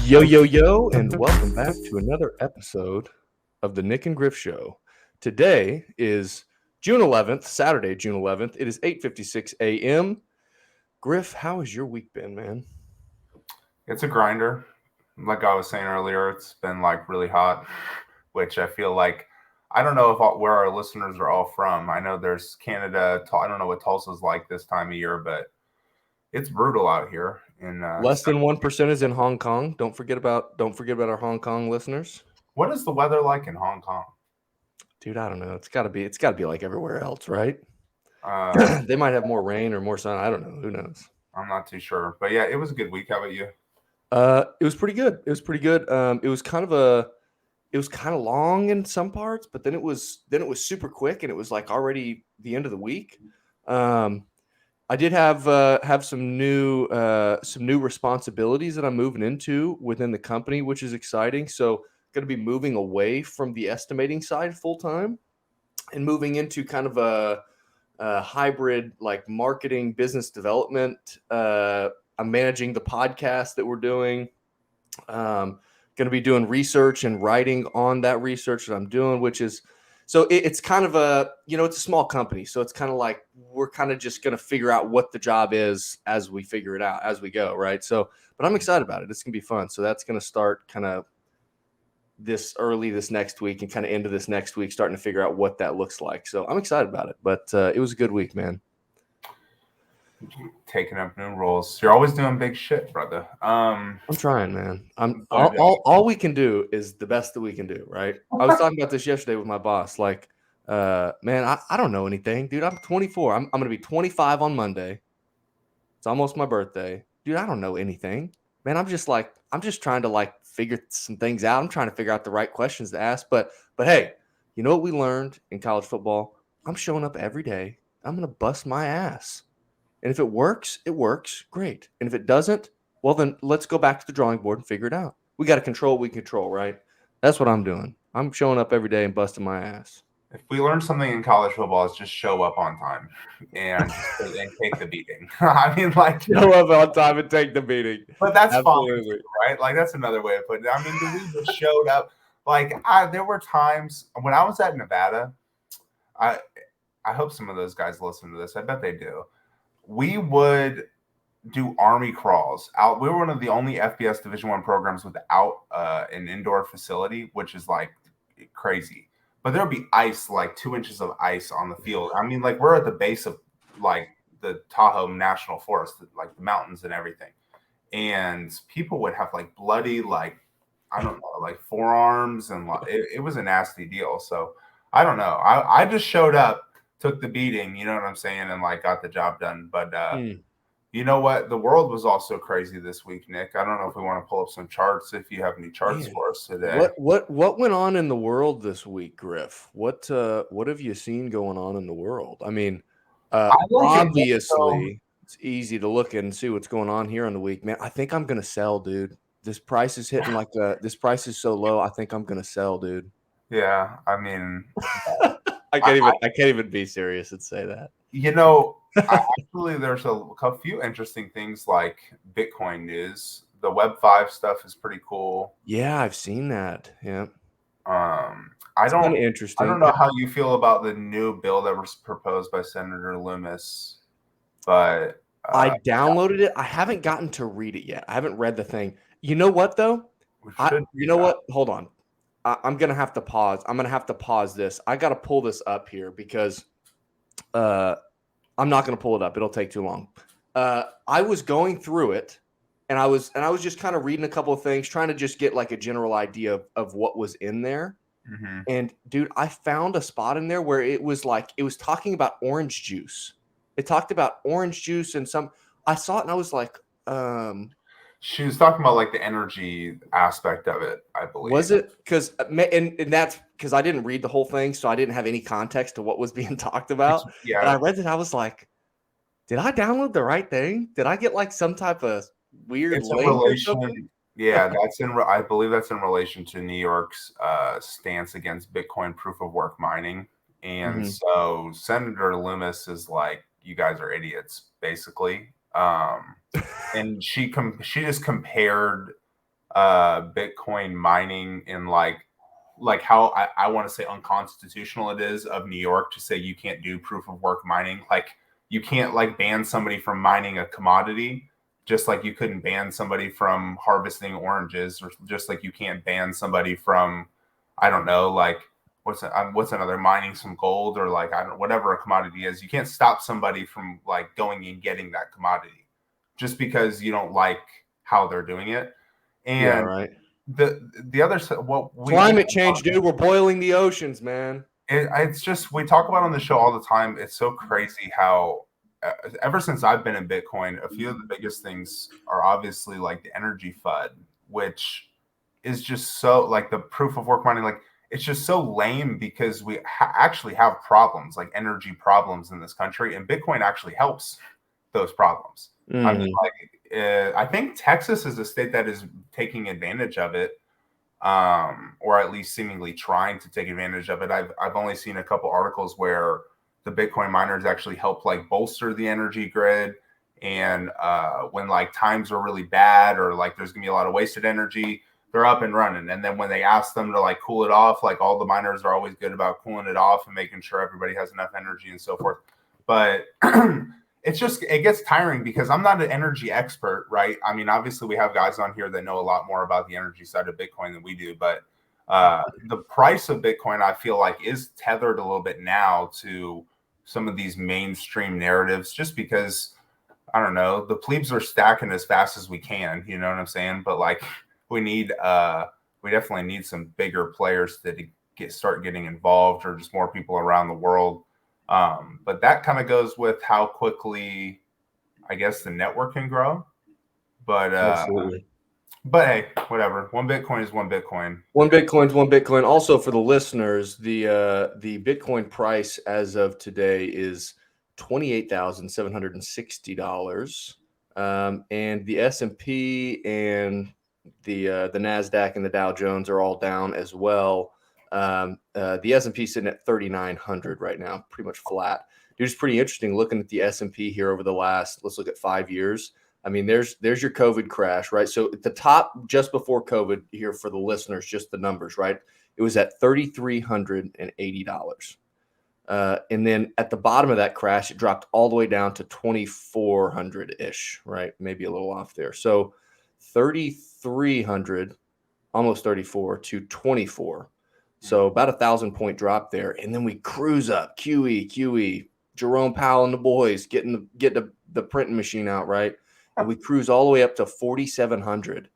Yo, yo, yo, and welcome back to another episode of the Nyc Griff Show. Today is June 11th, Saturday, June 11th. It is 8:56 a.m. Griff, how has your week been, man? It's a grinder. Like I was saying earlier, it's been like really hot, which I feel like I don't know where our listeners are all from. I know there's Canada. I don't know what Tulsa's like this time of year, but it's brutal out here. Less than 1% is in Hong Kong. Don't forget about our Hong Kong listeners. What is the weather like in Hong Kong? Dude, I don't know. It's gotta be like everywhere else, right? They might have more rain or more sun. I don't know. Who knows? I'm not too sure. But yeah, it was a good week. How about you? It was pretty good. It was pretty good. It was kind of long in some parts, but then it was super quick, and it was like already the end of the week. I did have some new responsibilities that I'm moving into within the company, which is exciting. So, going to be moving away from the estimating side full time, and moving into kind of a hybrid, like marketing, business development. I'm managing the podcast that we're doing. Going to be doing research and writing on that research that I'm doing, which is so it's kind of it's a small company. So it's kind of like we're kind of just going to figure out what the job is as we figure it out as we go. Right. So, but I'm excited about it. It's going to be fun. So that's going to start kind of this next week and kind of into this next week, starting to figure out what that looks like. So I'm excited about it. But it was a good week, man. Taking up new roles. You're always doing big shit, brother. I'm trying, man. All we can do is the best that we can do, right? I was talking about this yesterday with my boss. Like, man, I don't know anything, dude. I'm 24. I'm gonna be 25 on Monday. It's almost my birthday, dude. I don't know anything, man. I'm just trying to like figure some things out. I'm trying to figure out the right questions to ask. But hey, you know what we learned in college football? I'm showing up every day. I'm gonna bust my ass. And if it works, great. And if it doesn't, well, then let's go back to the drawing board and figure it out. We got to control what we control, right? That's what I'm doing. I'm showing up every day and busting my ass. If we learn something in college football, it's just show up on time and take the beating. I mean, like show up on time and take the beating. But that's absolutely fine, right? Like that's another way of putting it. I mean, we just showed up. Like there were times when I was at Nevada. I hope some of those guys listen to this. I bet they do. We would do army crawls out. We were one of the only FBS Division I programs without an indoor facility, which is like crazy. But there'll be ice, like 2 inches of ice on the field. I mean, like we're at the base of like the Tahoe National Forest, like the mountains and everything. And people would have like bloody, like, I don't know, like forearms. And like, it was a nasty deal. So I don't know. I just showed up, took the beating, you know what I'm saying? And like got the job done. But you know what? The world was also crazy this week, Nick. I don't know if we want to pull up some charts, if you have any charts for us today. What went on in the world this week, Griff? What have you seen going on in the world? I mean, obviously it's easy to look and see what's going on here on the week, man. I think I'm gonna sell, dude. This price is hitting like this price is so low. I think I'm gonna sell, dude. Yeah, I mean, I can't even be serious and say that. You know, actually, there's a few interesting things like Bitcoin news. The Web 5 stuff is pretty cool. Yeah, I've seen that. Yeah. I don't know how you feel about the new bill that was proposed by Senator Loomis, but I downloaded it. I haven't gotten to read it yet. I haven't read the thing. You know what though? What? Hold on. I'm gonna have to pause. I'm gonna have to pause this. I gotta pull this up here because I'm not gonna pull it up. It'll take too long. I was going through it, and I was just kind of reading a couple of things, trying to just get like a general idea of what was in there. Mm-hmm. And dude, I found a spot in there where it was talking about orange juice. It talked about orange juice and I saw it and I was like, she was talking about like the energy aspect of it, I believe. Was it? Because and that's because I didn't read the whole thing, so I didn't have any context to what was being talked about. Yeah. And I read it, I was like, did I download the right thing? Did I get like some type of weird link or something? Yeah, I believe that's in relation to New York's stance against Bitcoin proof of work mining. And so Senator Loomis is like, you guys are idiots, basically. And she just compared Bitcoin mining in like how I want to say unconstitutional it is of New York to say you can't do proof of work mining. Like you can't like ban somebody from mining a commodity, just like you couldn't ban somebody from harvesting oranges, or just like you can't ban somebody from, I don't know, like what's another, mining some gold, or like I don't, whatever a commodity is. You can't stop somebody from like going and getting that commodity just because you don't like how they're doing it. Yeah, And right. the other, what Climate change, dude. We're boiling the oceans, man. it's just, we talk about on the show all the time. It's so crazy how ever since I've been in Bitcoin, a few of the biggest things are obviously like the energy FUD, which is just so like the proof of work mining. Like it's just so lame because we actually have problems, like energy problems in this country, and Bitcoin actually helps those problems. I mean, like I think Texas is a state that is taking advantage of it, or at least seemingly trying to take advantage of it. I've only seen a couple articles where the Bitcoin miners actually help like bolster the energy grid, and when like times are really bad or like there's gonna be a lot of wasted energy, they're up and running. And then when they ask them to like cool it off, like all the miners are always good about cooling it off and making sure everybody has enough energy and so forth. But it's just, it gets tiring because I'm not an energy expert, right? I mean, obviously we have guys on here that know a lot more about the energy side of Bitcoin than we do, but the price of Bitcoin, I feel like, is tethered a little bit now to some of these mainstream narratives, just because, I don't know, the plebes are stacking as fast as we can, you know what I'm saying? But like we definitely need some bigger players to start getting involved, or just more people around the world. But that kind of goes with how quickly, I guess, the network can grow. But Absolutely. but hey, whatever. One Bitcoin is one Bitcoin. One Bitcoin's one Bitcoin. Also, for the listeners, the Bitcoin price as of today is $28,760, and the S&P and the Nasdaq and the Dow Jones are all down as well. The S&P sitting at 3,900 right now, pretty much flat. It's pretty interesting looking at the S&P here over the last, let's look at 5 years. I mean, there's your COVID crash, right? So at the top, just before COVID, here for the listeners, just the numbers, right? It was at $3,380. And then at the bottom of that crash, it dropped all the way down to 2,400-ish, right? Maybe a little off there. So 3,300, almost 34 to 24. So about 1,000-point drop there. And then we cruise up, QE, Jerome Powell and the boys getting the printing machine out, right? And we cruise all the way up to 4,700.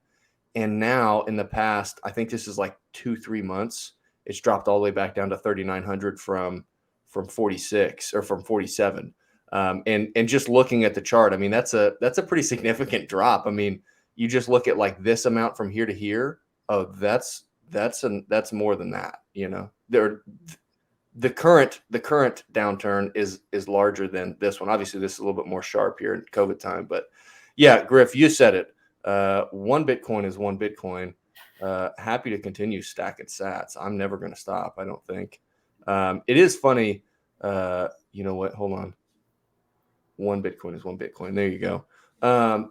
And now in the past, I think this is like 2-3 months, it's dropped all the way back down to 3,900 from 46 or from 47. And just looking at the chart, I mean, that's a pretty significant drop. I mean, you just look at like this amount from here to here. Oh, that's more than that. You know, the current downturn is larger than this one. Obviously, this is a little bit more sharp here in COVID time, but yeah, Griff, you said it. One Bitcoin is one Bitcoin. Happy to continue stacking sats. I'm never going to stop, I don't think. It is funny. You know what? Hold on. One Bitcoin is one Bitcoin. There you go.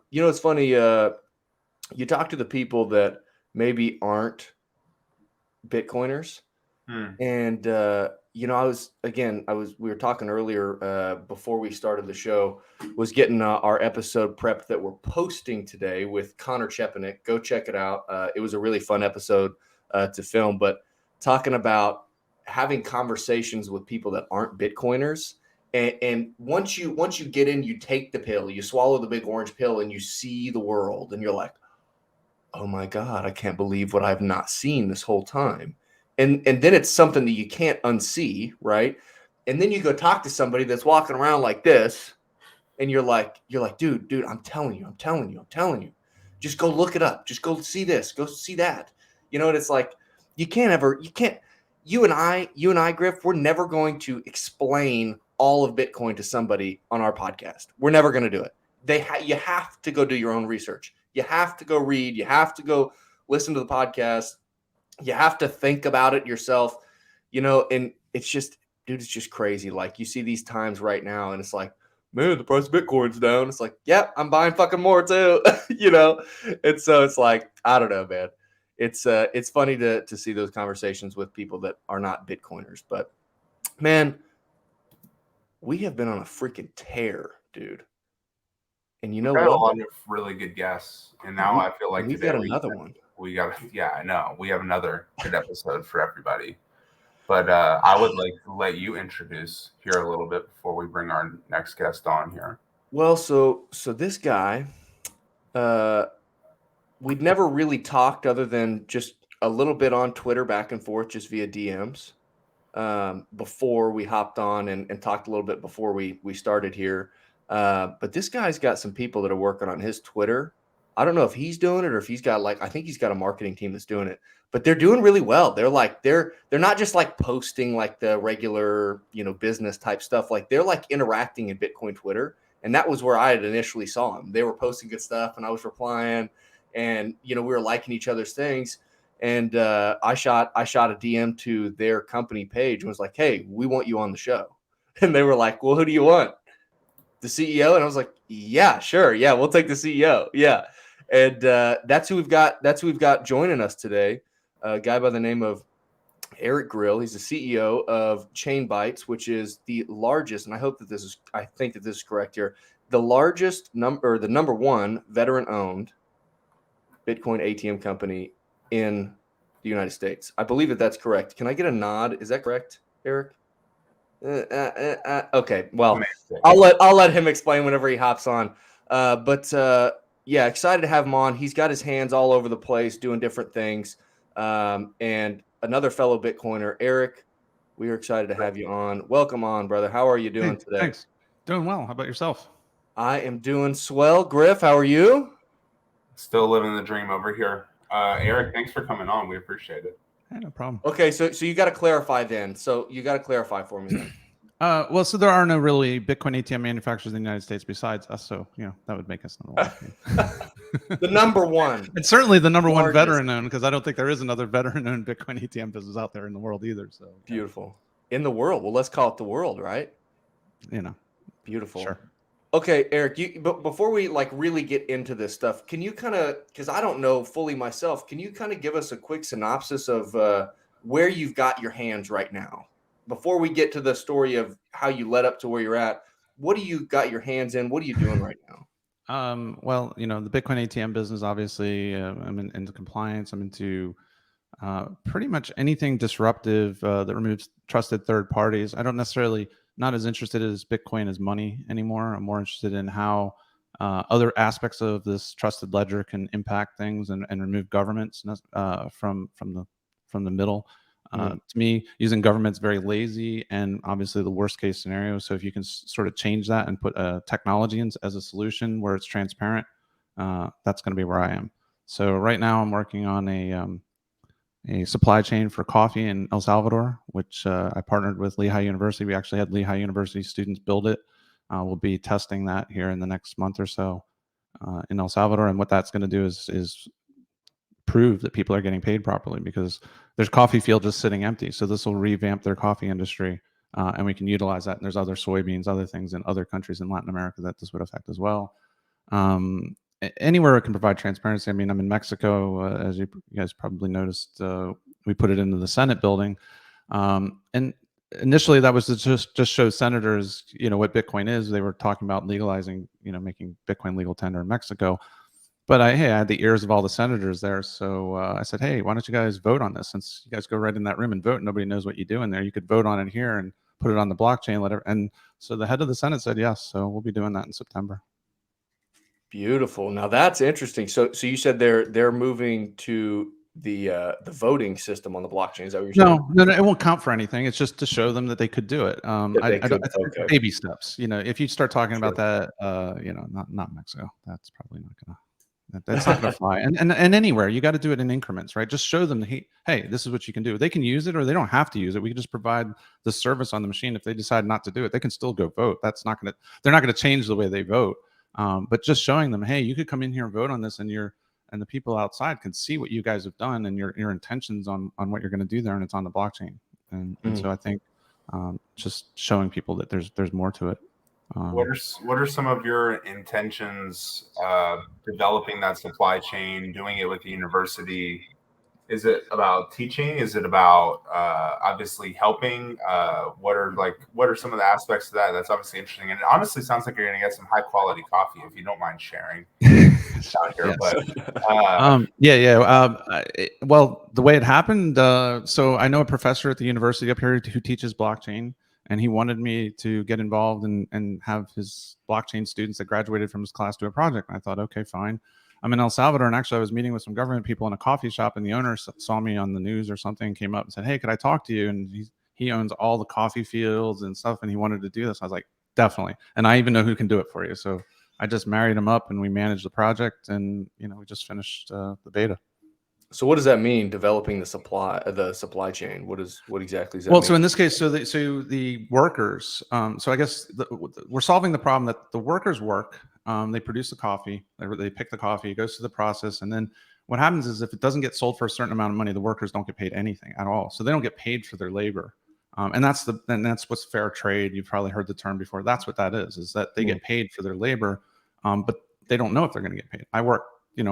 You know, it's funny. You talk to the people that maybe aren't Bitcoiners. And, you know, we were talking earlier before we started the show, was getting our episode prepped that we're posting today with Connor Chepanik. Go check it out. It was a really fun episode to film, but talking about having conversations with people that aren't Bitcoiners. And once you get in, you take the pill, you swallow the big orange pill, and you see the world, and you're like, oh my God, I can't believe what I've not seen this whole time. And then it's something that you can't unsee, right? And then you go talk to somebody that's walking around like this, and you're like, dude, I'm telling you. Just go look it up. Just go see this, go see that. You know, and it's like you and I, Griff, we're never going to explain all of Bitcoin to somebody on our podcast. We're never going to do it. You have to go do your own research. You have to go read. You have to go listen to the podcast. You have to think about it yourself, you know, and it's just, dude, it's just crazy. Like you see these times right now and it's like, man, the price of Bitcoin's down. It's like, yep, I'm buying fucking more too, you know? And so it's like, I don't know, man. It's funny to see those conversations with people that are not Bitcoiners. But man, we have been on a freaking tear, dude. And you know We've got what? a lot of really good guests, and now I feel like we've today got another one. we got, yeah, I know, we have another good episode for everybody. But I would like to let you introduce here a little bit before we bring our next guest on here. Well, so this guy, we'd never really talked other than just a little bit on Twitter back and forth, just via DMs, before we hopped on and talked a little bit before we started here. But this guy's got some people that are working on his Twitter. I don't know if he's doing it or if he's got I think he's got a marketing team that's doing it, but they're doing really well. They're like, they're not just like posting like the regular, business type stuff. Like they're like interacting in Bitcoin Twitter. And that was where I had initially saw them. They were posting good stuff and I was replying, and, we were liking each other's things. And I shot a DM to their company page and was like, hey, we want you on the show. And they were like, well, who do you want? The CEO? And I was like, yeah, sure. Yeah, we'll take the CEO. Yeah. And that's who we've got. That's who we've got joining us today. A guy by the name of Nyc Grill. He's the CEO of ChainBytes, which is the largest, and I think that this is correct here, the number one veteran-owned Bitcoin ATM company in the United States. I believe that that's correct. Can I get a nod? Is that correct, Eric? Okay. Well, I'll let him explain whenever he hops on. But yeah, excited to have him on. He's got his hands all over the place doing different things. And another fellow Bitcoiner, Eric, we are excited to have you on. Welcome on, brother. How are you doing today? Thanks. Doing well. How about yourself? I am doing swell. Griff, how are you? Still living the dream over here. Eric, thanks for coming on. We appreciate it. Yeah, no problem. Okay, so you got to clarify then. So you got to clarify for me then. Well, so there are no really Bitcoin ATM manufacturers in the United States besides us. So, that would make us number one. The number one. And certainly the number one veteran-owned, because I don't think there is another veteran-owned Bitcoin ATM business out there in the world either. So beautiful. In the world. Well, let's call it the world, right? Beautiful. Sure. Okay, Eric, but before we really get into this stuff, can you kind of, because I don't know fully myself, can you kind of give us a quick synopsis of where you've got your hands right now? Before we get to the story of how you led up to where you're at, what do you got your hands in? What are you doing right now? Well, the Bitcoin ATM business, obviously, I'm into compliance. I'm into pretty much anything disruptive that removes trusted third parties. I don't necessarily, not as interested as Bitcoin as money anymore. I'm more interested in how other aspects of this trusted ledger can impact things and remove governments from the middle. To me, using government's very lazy and obviously the worst case scenario. So if you can sort of change that and put technology as a solution where it's transparent, that's going to be where I am. So right now I'm working on a supply chain for coffee in El Salvador, which I partnered with Lehigh University. We actually had Lehigh University students build it. We'll be testing that here in the next month or so in El Salvador. And what that's going to do is prove that people are getting paid properly, because there's coffee field just sitting empty. So this will revamp their coffee industry, and we can utilize that. And there's other soybeans, other things in other countries in Latin America that this would affect as well. Anywhere it can provide transparency. I mean, I'm in Mexico, as you guys probably noticed. We put it into the Senate building, and initially that was to just show senators, what Bitcoin is. They were talking about legalizing, making Bitcoin legal tender in Mexico. But I had the ears of all the senators there, so I said, "Hey, why don't you guys vote on this? Since you guys go right in that room and vote, nobody knows what you do in there. You could vote on it here and put it on the blockchain, And so the head of the Senate said yes. So we'll be doing that in September. Beautiful. Now that's interesting. So you said they're moving to the voting system on the blockchain. Is that what you're saying? No, it won't count for anything. It's just to show them that they could do it. I think baby steps. If you start talking about that, not Mexico, that's probably not gonna. That's not going to fly. And anywhere, you got to do it in increments, right? Just show them, hey, this is what you can do. They can use it or they don't have to use it. We can just provide the service on the machine. If they decide not to do it, they can still go vote. They're not going to change the way they vote. But just showing them, hey, you could come in here and vote on this, and the people outside can see what you guys have done and your intentions on what you're going to do there, and it's on the blockchain. And so I think just showing people that there's more to it. What are some of your intentions developing that supply chain, doing it with the university? Is it about teaching? Is it about obviously helping? What are some of the aspects of that? That's obviously interesting, and it honestly sounds like you're going to get some high quality coffee if you don't mind sharing out here. Yes. But Well, the way it happened, so I know a professor at the university up here who teaches blockchain, and he wanted me to get involved and have his blockchain students that graduated from his class do a project. And I thought, okay, fine. I'm in El Salvador, and actually I was meeting with some government people in a coffee shop, and the owner saw me on the news or something, came up and said, hey, could I talk to you? And he owns all the coffee fields and stuff, and he wanted to do this. I was like, definitely. And I even know who can do it for you. So I just married him up, and we managed the project, and we just finished the beta. So what does that mean? Developing the supply chain. What exactly does that mean? Well, so in this case, so the workers. So I guess we're solving the problem that the workers work. They produce the coffee. They pick the coffee. It goes through the process, and then what happens is if it doesn't get sold for a certain amount of money, the workers don't get paid anything at all. So they don't get paid for their labor. And that's what's fair trade. You've probably heard the term before. That's what that is that they get paid for their labor, but they don't know if they're going to get paid. I work,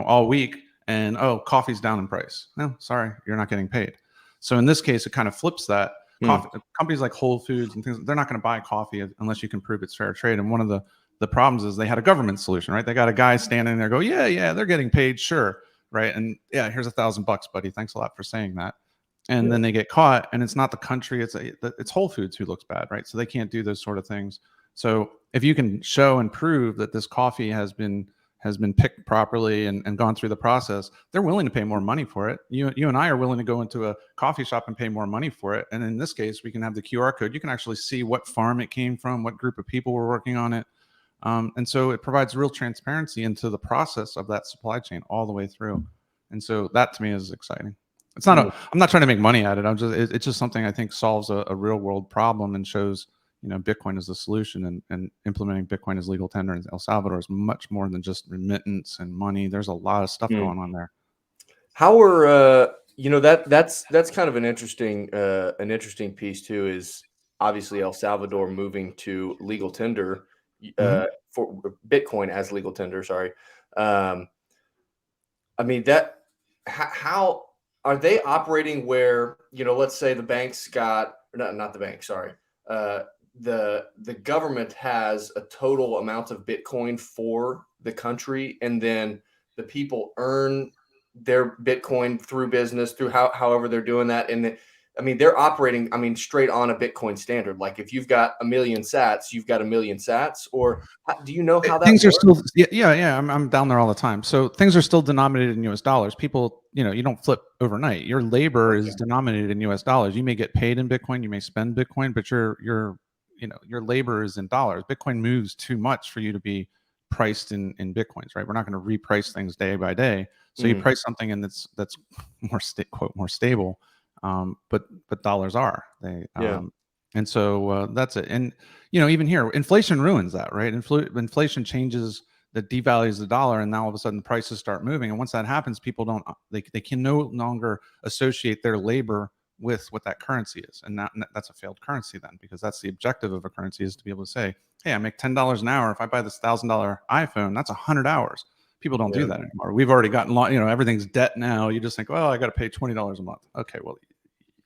all week, and coffee's down in price. No, sorry, you're not getting paid. So in this case, it kind of flips that. Companies like Whole Foods and things, they're not going to buy coffee unless you can prove it's fair trade. And one of the problems is they had a government solution, right? They got a guy standing there, go, yeah, they're getting paid, sure, right? And yeah, here's $1,000, buddy. Thanks a lot for saying that. And then they get caught, and it's not the country, it's Whole Foods who looks bad, right? So they can't do those sort of things. So if you can show and prove that this coffee has been picked properly and gone through the process, they're willing to pay more money for it. You and I are willing to go into a coffee shop and pay more money for it. And in this case, we can have the QR code. You can actually see what farm it came from, what group of people were working on it. And so it provides real transparency into the process of that supply chain all the way through. And so that to me is exciting. It's not I'm not trying to make money at it. It's just something I think solves a real world problem and shows, Bitcoin is the solution, and implementing Bitcoin as legal tender in El Salvador is much more than just remittance and money. There's a lot of stuff going on there. How are that's kind of an interesting piece too, is obviously El Salvador moving to legal tender for Bitcoin as legal tender. Sorry. I mean, how are they operating where, let's say the banks got, not the bank, sorry. The government has a total amount of Bitcoin for the country, and then the people earn their Bitcoin through business, through however they're doing that. And they're operating, straight on a Bitcoin standard. Like if you've got 1 million sats, you've got 1 million sats. Or do you know how that things works? Are still, yeah. I'm down there all the time. So things are still denominated in US dollars. People, you don't flip overnight. Your labor is denominated in US dollars. You may get paid in Bitcoin, you may spend Bitcoin, but your labor is in dollars. Bitcoin moves too much for you to be priced in Bitcoins, right? We're not going to reprice things day by day. So you price something in that's more quote more stable. But dollars are and so that's it. And even here, inflation ruins that, right? Inflation changes, that devalues the dollar, and now all of a sudden the prices start moving. And once that happens, people they can no longer associate their labor with what that currency is, and that's a failed currency then, because that's the objective of a currency, is to be able to say, hey, I make $10 an hour. If I buy this $1,000 iPhone, that's 100 hours. People don't do that anymore. We've already gotten, everything's debt now. You just think, well, I got to pay $20 a month. Okay, well,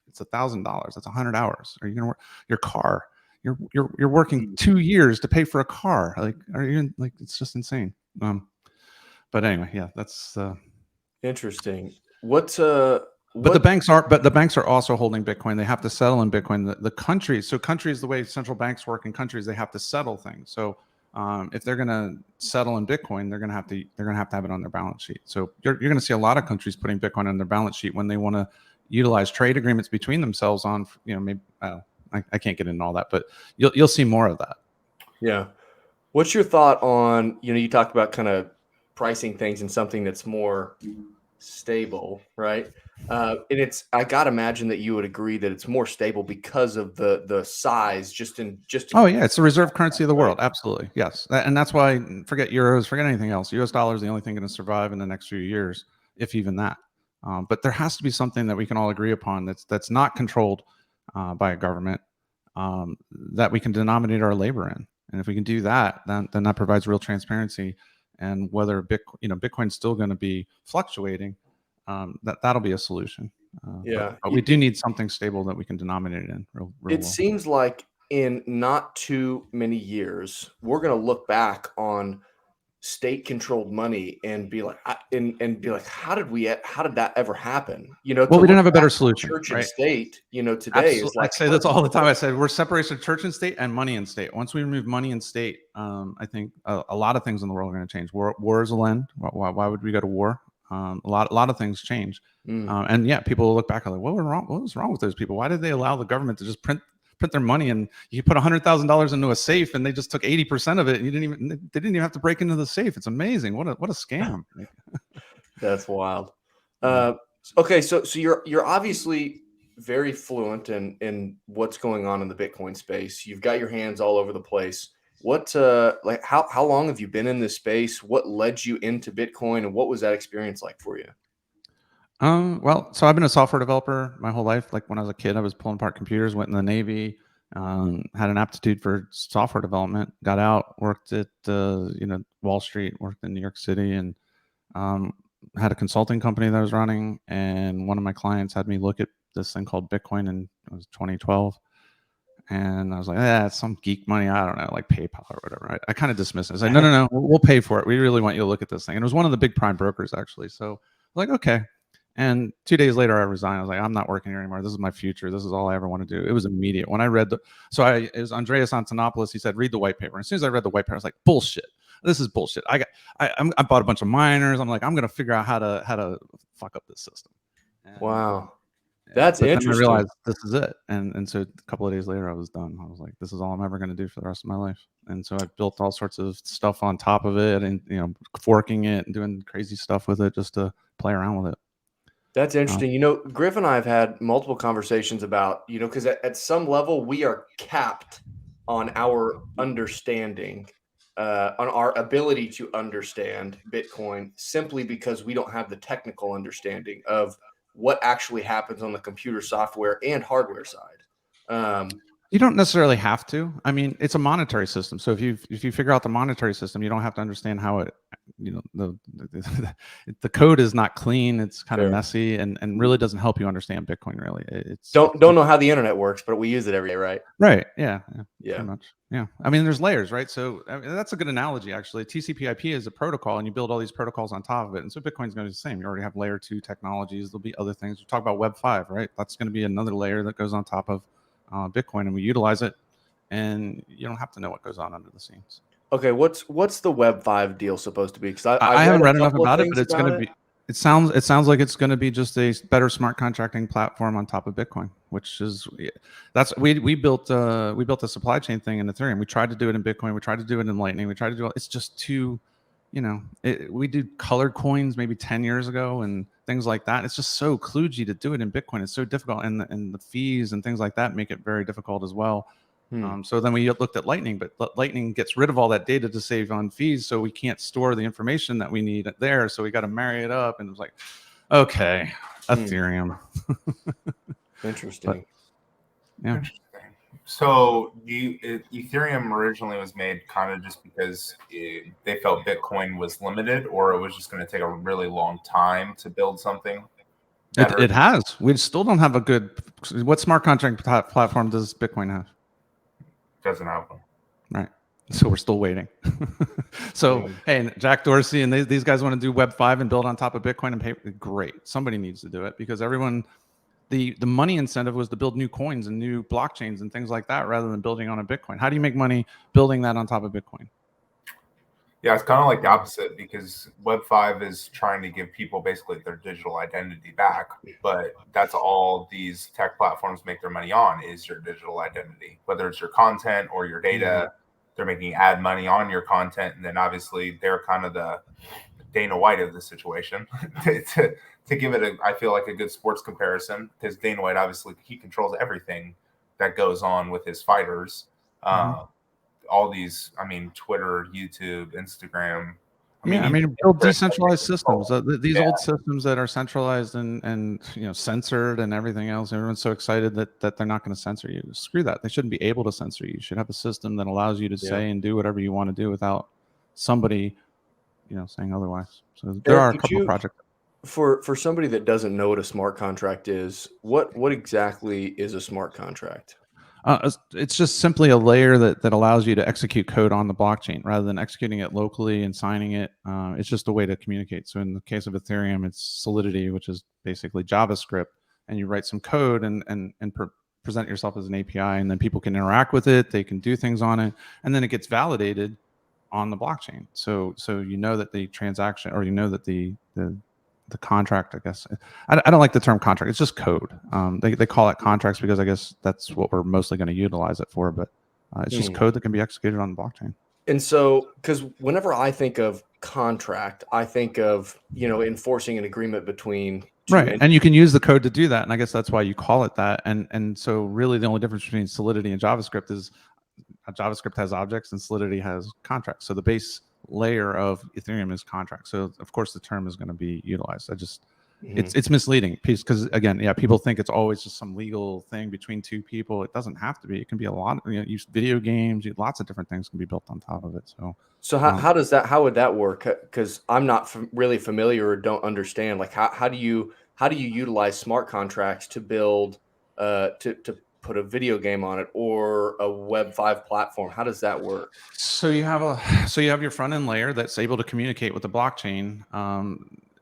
it's $1,000. That's 100 hours. Are you going to work your car? You're working 2 years to pay for a car. Like, are you like? It's just insane. But anyway, yeah, that's interesting. But the banks are also holding Bitcoin. They have to settle in Bitcoin. The countries, the way central banks work in countries, they have to settle things. So if they're going to settle in Bitcoin, they're going to have to have it on their balance sheet. So you're going to see a lot of countries putting Bitcoin on their balance sheet when they want to utilize trade agreements between themselves on, maybe I can't get into all that, but you'll see more of that. Yeah. What's your thought on, you talked about kind of pricing things in something that's more stable, right? And I gotta imagine that you would agree that it's more stable because of the size, Oh yeah, it's the reserve currency of the world. Absolutely, yes. And that's why, forget euros, forget anything else. US dollar is the only thing going to survive in the next few years, if even that. But there has to be something that we can all agree upon that's not controlled by a government, that we can denominate our labor in. And if we can do that, then that provides real transparency. And whether Bitcoin's still going to be fluctuating, that'll be a solution. But we do need something stable that we can denominate it in real It well. seems like in not too many years, we're going to look back on state-controlled money and be like, how did that ever happen? Well, we didn't have a better solution, church right? and state, today Absolutely. is like, I say this all the time. I said we're separation of church and state and money and state. Once we remove money and state, I think a lot of things in the world are going to change. Wars will end. Why would we go to war? A lot of things change. And yeah, people will look back and like, what was wrong with those people? Why did they allow the government to just print their money, and you put $100,000 into a safe and they just took 80% of it, and they didn't even have to break into the safe? It's amazing. What a scam. That's wild. Okay, so you're obviously very fluent in what's going on in the Bitcoin space. You've got your hands all over the place. What how long have you been in this space? What led you into Bitcoin, and what was that experience like for you? Well, so I've been a software developer my whole life. Like when I was a kid, I was pulling apart computers, went in the Navy, had an aptitude for software development, got out, worked at Wall Street, worked in New York City, and had a consulting company that I was running. And one of my clients had me look at this thing called Bitcoin, and it was 2012. And I was like, it's some geek money. I don't know, like PayPal or whatever. I kind of dismissed it. I was like, no, we'll pay for it. We really want you to look at this thing. And it was one of the big prime brokers, actually. So I was like, okay. And 2 days later, I resigned. I was like, I'm not working here anymore. This is my future. This is all I ever want to do. It was immediate. When I read it was Andreas Antonopoulos. He said, read the white paper. And as soon as I read the white paper, I was like, bullshit. This is bullshit. I bought a bunch of miners. I'm like, I'm going to figure out how to fuck up this system. And, wow. That's interesting. Then I realized this is it. And so a couple of days later, I was done. I was like, this is all I'm ever going to do for the rest of my life. And so I built all sorts of stuff on top of it, and, forking it and doing crazy stuff with it just to play around with it. That's interesting. Griff and I have had multiple conversations about, because at some level we are capped on our understanding, on our ability to understand Bitcoin, simply because we don't have the technical understanding of what actually happens on the computer software and hardware side. You don't necessarily have to. I mean, it's a monetary system. So if you figure out the monetary system, you don't have to understand how it, the code is not clean. It's kind of messy and really doesn't help you understand Bitcoin. Really, don't know how the internet works, but we use it every day, right? Right. Yeah. Pretty much. Yeah. I mean, there's layers, right? So that's a good analogy, actually. TCP/IP is a protocol, and you build all these protocols on top of it. And so Bitcoin's going to be the same. You already have layer 2 technologies. There'll be other things. We talk about Web 5, right? That's going to be another layer that goes on top of Bitcoin, and we utilize it, and you don't have to know what goes on under the scenes. Okay, what's the Web 5 deal supposed to be? Because I haven't read enough about it, but it's going to be. It sounds like it's going to be just a better smart contracting platform on top of Bitcoin, which is we built a supply chain thing in Ethereum. We tried to do it in Bitcoin. We tried to do it in Lightning. We tried to do it. It's just too, we did colored coins maybe 10 years ago and things like that. It's just so kludgy to do it in Bitcoin. It's so difficult, and the fees and things like that make it very difficult as well. So then we looked at Lightning, but Lightning gets rid of all that data to save on fees, so we can't store the information that we need there. So we got to marry it up, and it was like, okay, Ethereum. Interesting. Yeah. Interesting. So Ethereum originally was made kind of just because they felt Bitcoin was limited, or it was just going to take a really long time to build something? It has. We still don't have a good. What smart contract platform does Bitcoin have? Doesn't have one. Right. So we're still waiting. So, hey, Jack Dorsey and these guys want to do Web 5 and build on top of Bitcoin and pay. Great. Somebody needs to do it, because everyone, the money incentive was to build new coins and new blockchains and things like that, rather than building on a Bitcoin. How do you make money building that on top of Bitcoin? Yeah, it's kind of like the opposite, because Web 5 is trying to give people basically their digital identity back. But that's all these tech platforms make their money on, is your digital identity, whether it's your content or your data. They're making ad money on your content. And then obviously they're kind of the Dana White of the situation to give it I feel like a good sports comparison, because Dana White, obviously he controls everything that goes on with his fighters. All these, Twitter, YouTube, Instagram, I mean, build decentralized systems. These old systems that are centralized and censored and everything else. Everyone's so excited that they're not going to censor you. Screw that. They shouldn't be able to censor you. You should have a system that allows you to say and do whatever you want to do without somebody, saying otherwise. So there are a couple of projects. For somebody that doesn't know what a smart contract is, what exactly is a smart contract? It's just simply a layer that allows you to execute code on the blockchain rather than executing it locally and signing it. It's just a way to communicate. So in the case of Ethereum, it's Solidity, which is basically JavaScript, and you write some code and present yourself as an API, and then people can interact with it. They can do things on it, and then it gets validated on the blockchain. So that the transaction, or that the contract, I guess. I don't like the term contract. It's just code. They call it contracts because I guess that's what we're mostly going to utilize it for. But it's just code that can be executed on the blockchain. And so, because whenever I think of contract, I think of enforcing an agreement between two right, and you can use the code to do that. And I guess that's why you call it that. And so really the only difference between Solidity and JavaScript is JavaScript has objects and Solidity has contracts. So the base layer of Ethereum is contract. So of course the term is going to be utilized. It's misleading because again, people think it's always just some legal thing between two people. It doesn't have to be. It can be a lot of use video games. Lots of different things can be built on top of it. So how would that work? Because I'm not really familiar or don't understand. Like how do you utilize smart contracts to build to put a video game on it or a Web5 platform? How does that work? So you have your front end layer that's able to communicate with the blockchain,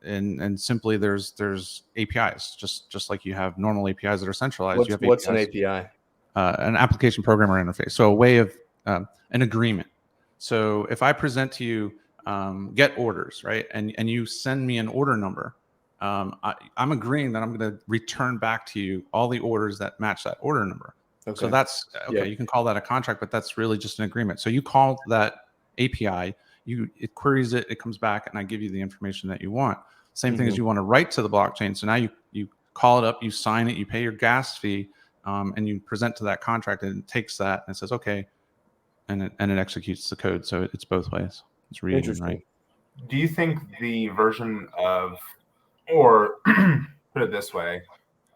and simply there's APIs, just like you have normal APIs that are centralized. What's an API? An application programmer interface. So a way of an agreement. So if I present to you get orders, right, and you send me an order number, I'm agreeing that I'm going to return back to you all the orders that match that order number. Okay. So that's okay. Yeah. You can call that a contract, but that's really just an agreement. So you call that API, it queries it, it comes back, and I give you the information that you want. Same thing as you want to write to the blockchain. So now you call it up, you sign it, you pay your gas fee, and you present to that contract, and it takes that and it says okay, and it executes the code. So it's both ways. It's reading and writing. Do you think the version of, or put it this way,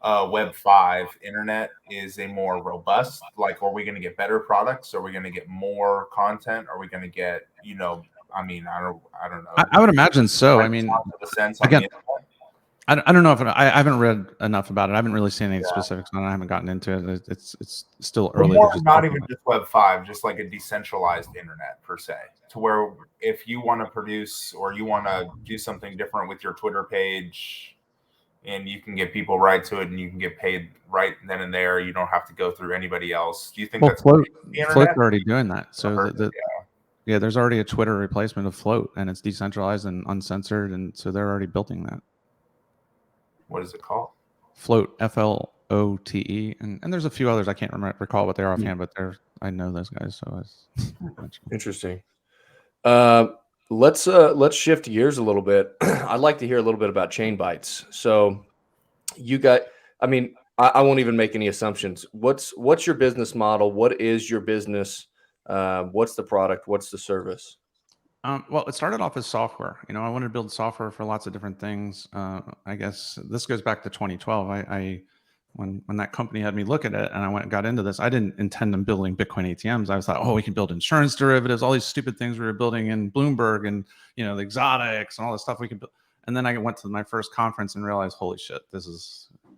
Web5 internet is a more robust, like, are we going to get better products? Are we going to get more content? Are we going to get, I don't know. I would imagine so. I mean, again, I don't know if I haven't read enough about it. I haven't really seen any specifics on it. I haven't gotten into it. It's still early. Not even just Web5, just like a decentralized internet per se, to where if you want to produce or you want to do something different with your Twitter page, and you can get people right to it, and you can get paid right then and there. You don't have to go through anybody else. Do you think that's Float's already doing that? So there's already a Twitter replacement of Float, and it's decentralized and uncensored, and so they're already building that. What is it called? Float, FLOTE, and there's a few others I can't recall what they are offhand, but I know those guys. So it's interesting. Let's shift gears a little bit. I'd like to hear a little bit about ChainBytes. So you got, I mean, I won't even make any assumptions. What's your business model? What is your business? What's the product? What's the service? Well, it started off as software. I wanted to build software for lots of different things. I guess this goes back to 2012. When that company had me look at it and I got into this, I didn't intend on building Bitcoin ATMs. I was thought, we can build insurance derivatives, all these stupid things we were building in Bloomberg and, the exotics and all this stuff we could build. And then I went to my first conference and realized, holy shit,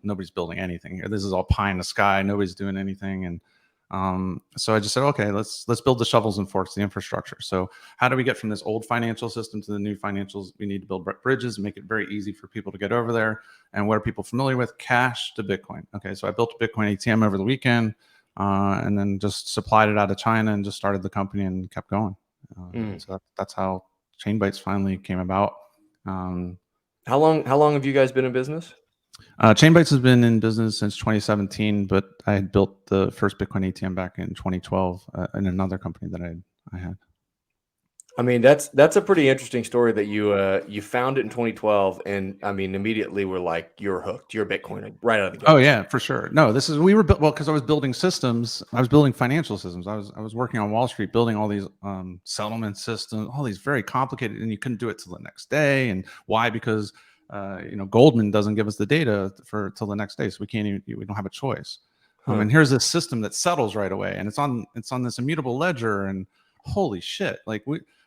nobody's building anything here. This is all pie in the sky. Nobody's doing anything. And so I just said, okay, let's build the shovels and forks, the infrastructure. So how do we get from this old financial system to the new financials? We need to build bridges and make it very easy for people to get over there. And what are people familiar with? Cash to Bitcoin. Okay, so I built a Bitcoin ATM over the weekend, and then just supplied it out of China and just started the company and kept going. So that's how ChainBytes finally came about. How long have you guys been in business? ChainBytes has been in business since 2017, but I had built the first Bitcoin ATM back in 2012 in another company that I had. I mean, that's a pretty interesting story that you found it in 2012, and I mean, immediately we're like, you're hooked, you're a Bitcoiner right out of the gate. Oh yeah, for sure. No, we were well, because I was building systems. I was building financial systems. I was working on Wall Street, building all these settlement systems, all these very complicated, and you couldn't do it till the next day. And why? Because Goldman doesn't give us the data till the next day, so we don't have a choice. And here's this system that settles right away, and it's on this immutable ledger. And holy shit, like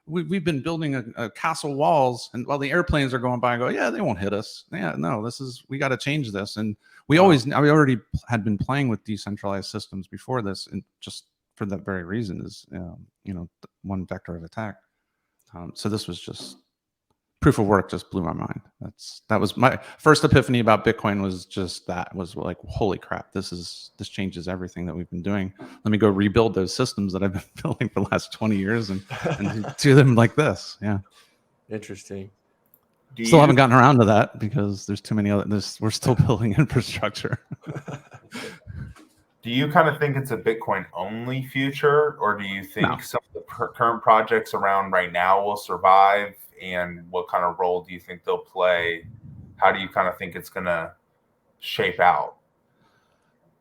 we've been building a castle walls, and while the airplanes are going by, I go, yeah, they won't hit us. Yeah, no, we got to change this. And we already had been playing with decentralized systems before this, and just for that very reason is one vector of attack. So this was just proof of work. Just blew my mind. That was my first epiphany about Bitcoin. Was like, holy crap, this changes everything that we've been doing. Let me go rebuild those systems that I've been building for the last 20 years and do them like this. Yeah, interesting. Still haven't gotten around to that because there's too many we're still building infrastructure. Do you kind of think it's a Bitcoin only future, or do you think some of the current projects around right now will survive? And what kind of role do you think they'll play? How do you kind of think it's going to shape out?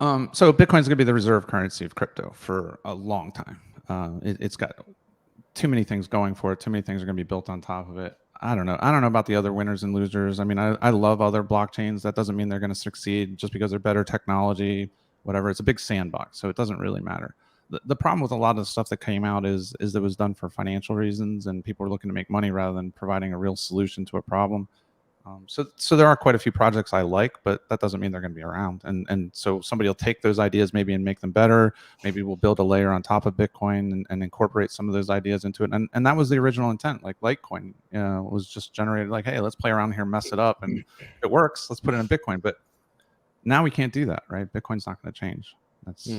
So Bitcoin's going to be the reserve currency of crypto for a long time. It's got too many things going for it. Too many things are going to be built on top of it. I don't know about the other winners and losers. I mean, I love other blockchains. That doesn't mean they're going to succeed just because they're better technology, whatever. It's a big sandbox, so it doesn't really matter. The problem with a lot of the stuff that came out is that it was done for financial reasons, and people are looking to make money rather than providing a real solution to a problem. So there are quite a few projects I like, but that doesn't mean they're going to be around. And so somebody will take those ideas maybe and make them better. Maybe we'll build a layer on top of Bitcoin and incorporate some of those ideas into it. And that was the original intent. Like Litecoin was just generated like, hey, let's play around here, mess it up, and if it works, let's put it in Bitcoin. But now we can't do that, right? Bitcoin's not going to change. That's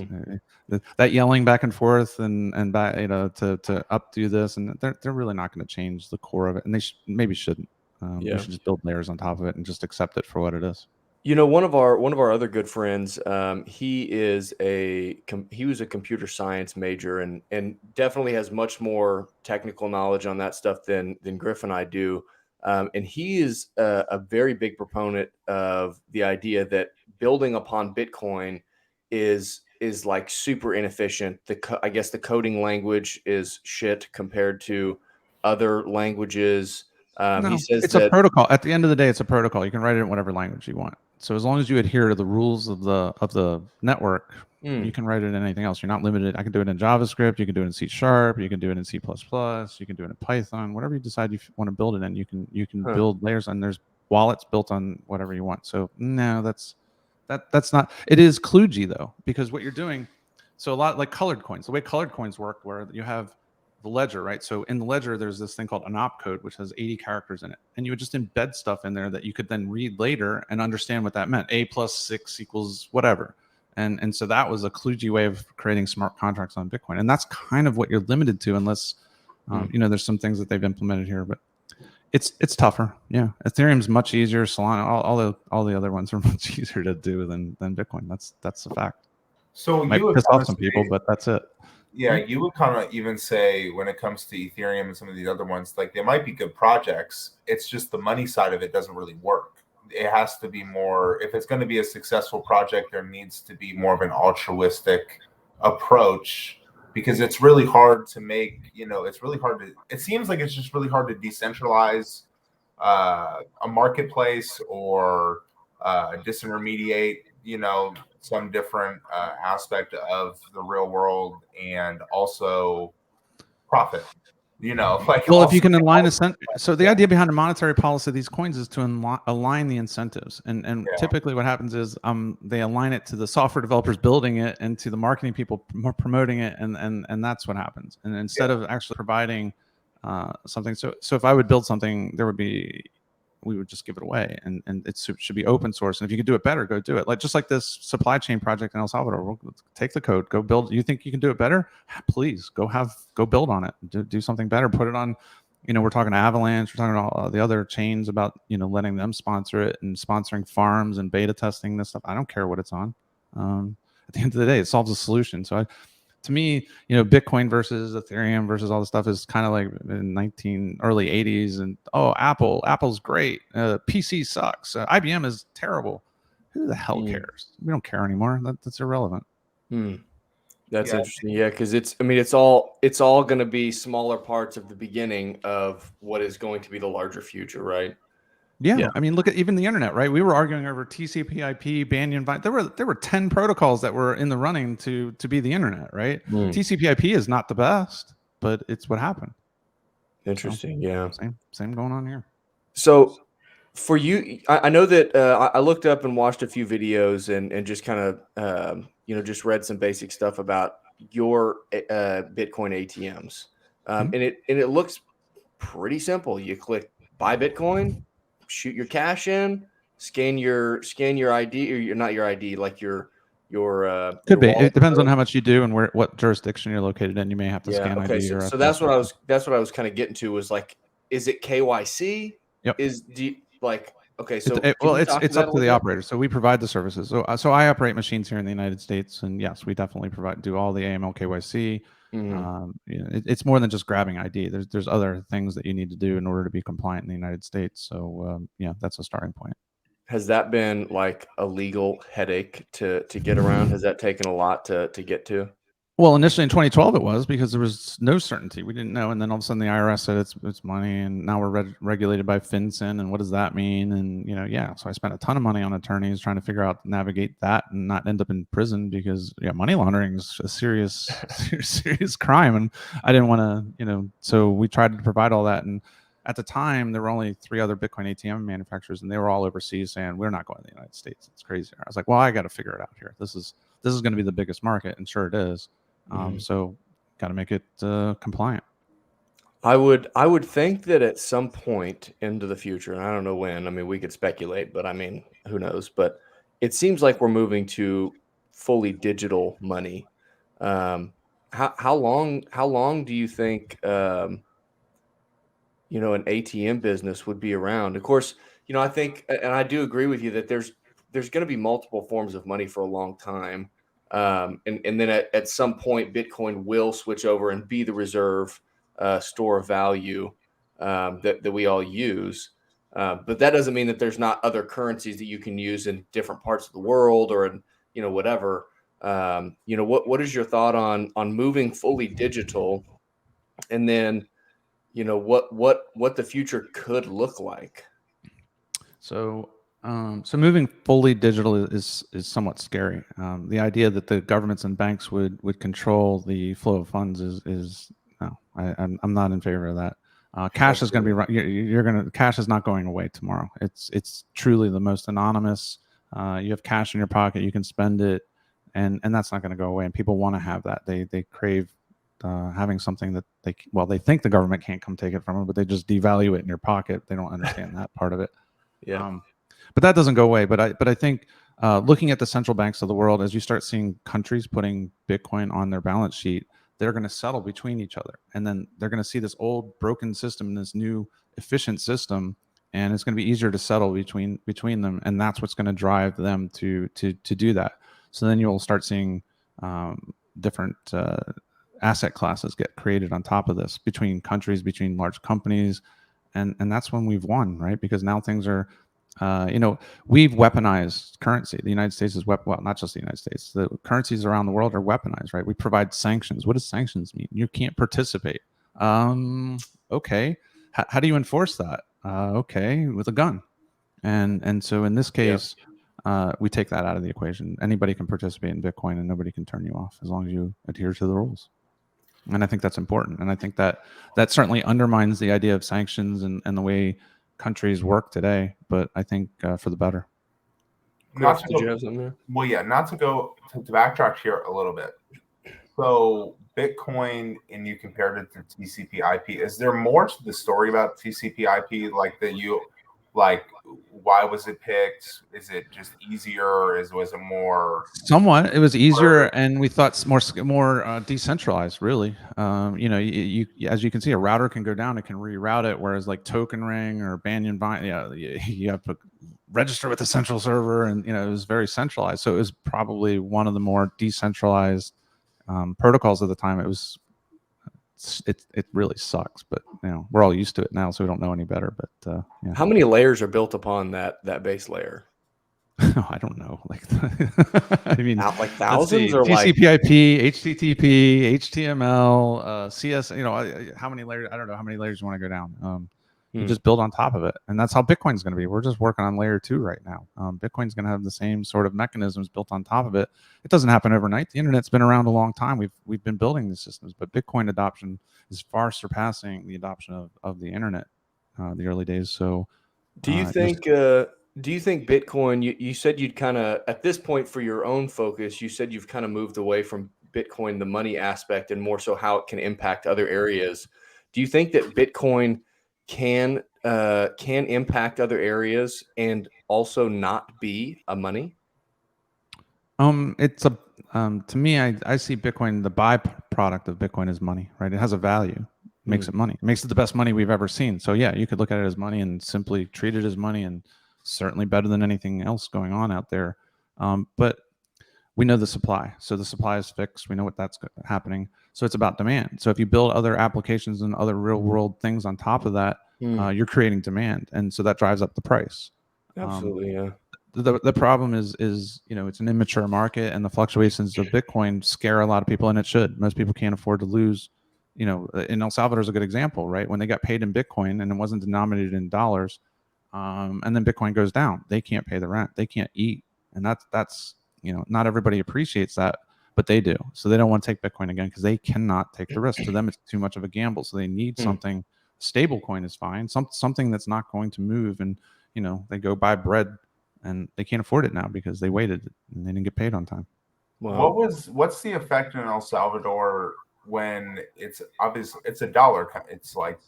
that yelling back and forth and back, to updo this, and they're really not going to change the core of it, and they maybe shouldn't. We should just build layers on top of it and just accept it for what it is. One of our other good friends, he was a computer science major and definitely has much more technical knowledge on that stuff than Griff and I do. And he is a very big proponent of the idea that building upon Bitcoin is like super inefficient. I guess the coding language is shit compared to other languages. He says it's a protocol. At the end of the day, it's a protocol. You can write it in whatever language you want. So as long as you adhere to the rules of the network, you can write it in anything else. You're not limited. I can do it in JavaScript. You can do it in C#. You can do it in C++. You can do it in Python. Whatever you decide you want to build it in, you can build layers, and there's wallets built on whatever you want. So no, that's not. It is kludgy though, because what you're doing. So a lot like colored coins. The way colored coins work, where you have the ledger, right? So in the ledger, there's this thing called an opcode, which has 80 characters in it. And you would just embed stuff in there that you could then read later and understand what that meant. A plus 6 equals whatever. And so that was a kludgy way of creating smart contracts on Bitcoin. And that's kind of what you're limited to, unless, there's some things that they've implemented here, but it's tougher. Yeah. Ethereum's much easier. Solana, all the other ones are much easier to do than Bitcoin. That's a fact. So might piss off some people, but that's it. Yeah, you would kind of even say when it comes to Ethereum and some of these other ones, like they might be good projects. It's just the money side of it doesn't really work. It has to be more, if it's going to be a successful project, there needs to be more of an altruistic approach, because it's really hard to make, it seems like it's just really hard to decentralize a marketplace or disintermediate, some different aspect of the real world, and also profit, if you can align so the idea behind a monetary policy of these coins is to align the incentives, and typically what happens is they align it to the software developers building it and to the marketing people promoting it, and that's what happens. And instead of actually providing something, so if I would build something, we would just give it away, and it should be open source. And if you can do it better, go do it. Just like this supply chain project in El Salvador, we'll take the code, go build. You think you can do it better? Please go build on it. Do something better. Put it on. We're talking to Avalanche. We're talking to all the other chains about letting them sponsor it and sponsoring farms and beta testing this stuff. I don't care what it's on. At the end of the day, it solves a solution. So to me, Bitcoin versus Ethereum versus all this stuff is kind of like in early 80s, and Apple's great. PC sucks. IBM is terrible. Who the hell cares? We don't care anymore. That's irrelevant. That's interesting. Yeah, because it's all going to be smaller parts of the beginning of what is going to be the larger future, right? Yeah. I mean, look at even the internet, right? We were arguing over TCP/IP, Banyan Vine. There were 10 protocols that were in the running to be the internet, right? TCP/IP is not the best, but it's what happened. Interesting. Yeah. Same going on here. So for you, I know that I looked up and watched a few videos and just kind of just read some basic stuff about your Bitcoin ATMs, and it looks pretty simple. You click buy Bitcoin, shoot your cash in, scan your ID, or not your ID, like your could be. It depends on how much you do and what jurisdiction you're located in. You may have to scan okay. ID. So that's what I was kind of getting to, was like, is it KYC? Yep. Okay, so it's up to the operator. So we provide the services. So I operate machines here in the United States, and yes, we definitely do all the AML KYC. It's more than just grabbing ID. There's other things that you need to do in order to be compliant in the United States. So that's a starting point. Has that been like a legal headache to get around? Has that taken a lot to get to? Well, initially in 2012 it was, because there was no certainty. We didn't know, and then all of a sudden the IRS said it's money, and now we're regulated by FinCEN, and what does that mean? And so I spent a ton of money on attorneys trying to figure out navigate that and not end up in prison, because money laundering is a serious crime, and I didn't want to So we tried to provide all that, and at the time there were only 3 other Bitcoin ATM manufacturers, and they were all overseas saying, we're not going to the United States. It's crazy. I was like, well, I got to figure it out here. This is going to be the biggest market, and sure it is. So got to make it compliant. I would think that at some point into the future, and I don't know when, I mean, we could speculate, but I mean, who knows? But it seems like we're moving to fully digital money. How long do you think an ATM business would be around? Of course, I think, and I do agree with you, that there's going to be multiple forms of money for a long time. And then at some point, Bitcoin will switch over and be the reserve store of value that we all use. But that doesn't mean that there's not other currencies that you can use in different parts of the world, or in whatever. What is your thought on moving fully digital, and then what the future could look like? So moving fully digital is somewhat scary. The idea that the governments and banks would control the flow of funds is no. I'm not in favor of that. Cash is going to be cash is not going away tomorrow. It's truly the most anonymous. You have cash in your pocket, you can spend it, and that's not going to go away. And people want to have that. They crave having something that they think the government can't come take it from them, but they just devalue it in your pocket. They don't understand that part of it. Yeah. But that doesn't go away. But I think looking at the central banks of the world, as you start seeing countries putting Bitcoin on their balance sheet, they're going to settle between each other, and then they're going to see this old broken system and this new efficient system, and it's going to be easier to settle between them, and that's what's going to drive them to do that. So then you'll start seeing different asset classes get created on top of this between countries, between large companies, and that's when we've won, right? Because now things are we've weaponized currency. The United States is not just the United States. The currencies around the world are weaponized, right? We provide sanctions. What does sanctions mean? You can't participate. Okay. How do you enforce that? Okay, with a gun. And so in this case, we take that out of the equation. Anybody can participate in Bitcoin, and nobody can turn you off as long as you adhere to the rules. And I think that's important. And I think that certainly undermines the idea of sanctions and the way countries work today, but I think for the better. Not to backtrack here a little bit. So Bitcoin, and you compared it to TCP/IP. Is there more to the story about TCP/IP? Why was it picked? Is it just easier? Was it more? Somewhat. It was easier, and we thought more decentralized. Really, you as you can see, a router can go down, it can reroute it, whereas like Token Ring or Banyan Vine, you have to register with the central server, and it was very centralized. So it was probably one of the more decentralized protocols at the time, it really sucks. But we're all used to it now, so we don't know any better. But yeah. How many layers are built upon that base layer? I don't know. Like, I mean, like thousands or TCP/IP, HTTP, HTML, CS. How many layers? I don't know how many layers you want to go down. You just build on top of it, and that's how Bitcoin's going to be. We're just working on layer 2 right now. Bitcoin's going to have the same sort of mechanisms built on top of it. It doesn't happen overnight. The internet's been around a long time. We've been building these systems, but Bitcoin adoption is far surpassing the adoption of the internet, the early days. So, do you think Bitcoin? You said you'd kind of, at this point, for your own focus, you said you've kind of moved away from Bitcoin, the money aspect, and more so how it can impact other areas. Do you think that Bitcoin can impact other areas and also not be a money? It's to me, I see Bitcoin, the byproduct of Bitcoin is money, right? It has a value, makes it money, it makes it the best money we've ever seen. So yeah, you could look at it as money and simply treat it as money, and certainly better than anything else going on out there. But we know the supply. So the supply is fixed. We know what that's happening. So it's about demand. So if you build other applications and other real world things on top of that, you're creating demand. And so that drives up the price. Absolutely, yeah. The problem is it's an immature market, and the fluctuations of Bitcoin scare a lot of people, and it should. Most people can't afford to lose. In El Salvador is a good example, right? When they got paid in Bitcoin and it wasn't denominated in dollars, and then Bitcoin goes down, they can't pay the rent, they can't eat, and that's not everybody appreciates that, but they do. So they don't want to take Bitcoin again because they cannot take the risk. To them, it's too much of a gamble. So they need something. Stable coin is fine. Something that's not going to move, and they go buy bread. And they can't afford it now because they waited and they didn't get paid on time. Wow. What's the effect in El Salvador when it's obviously it's a dollar? It's like,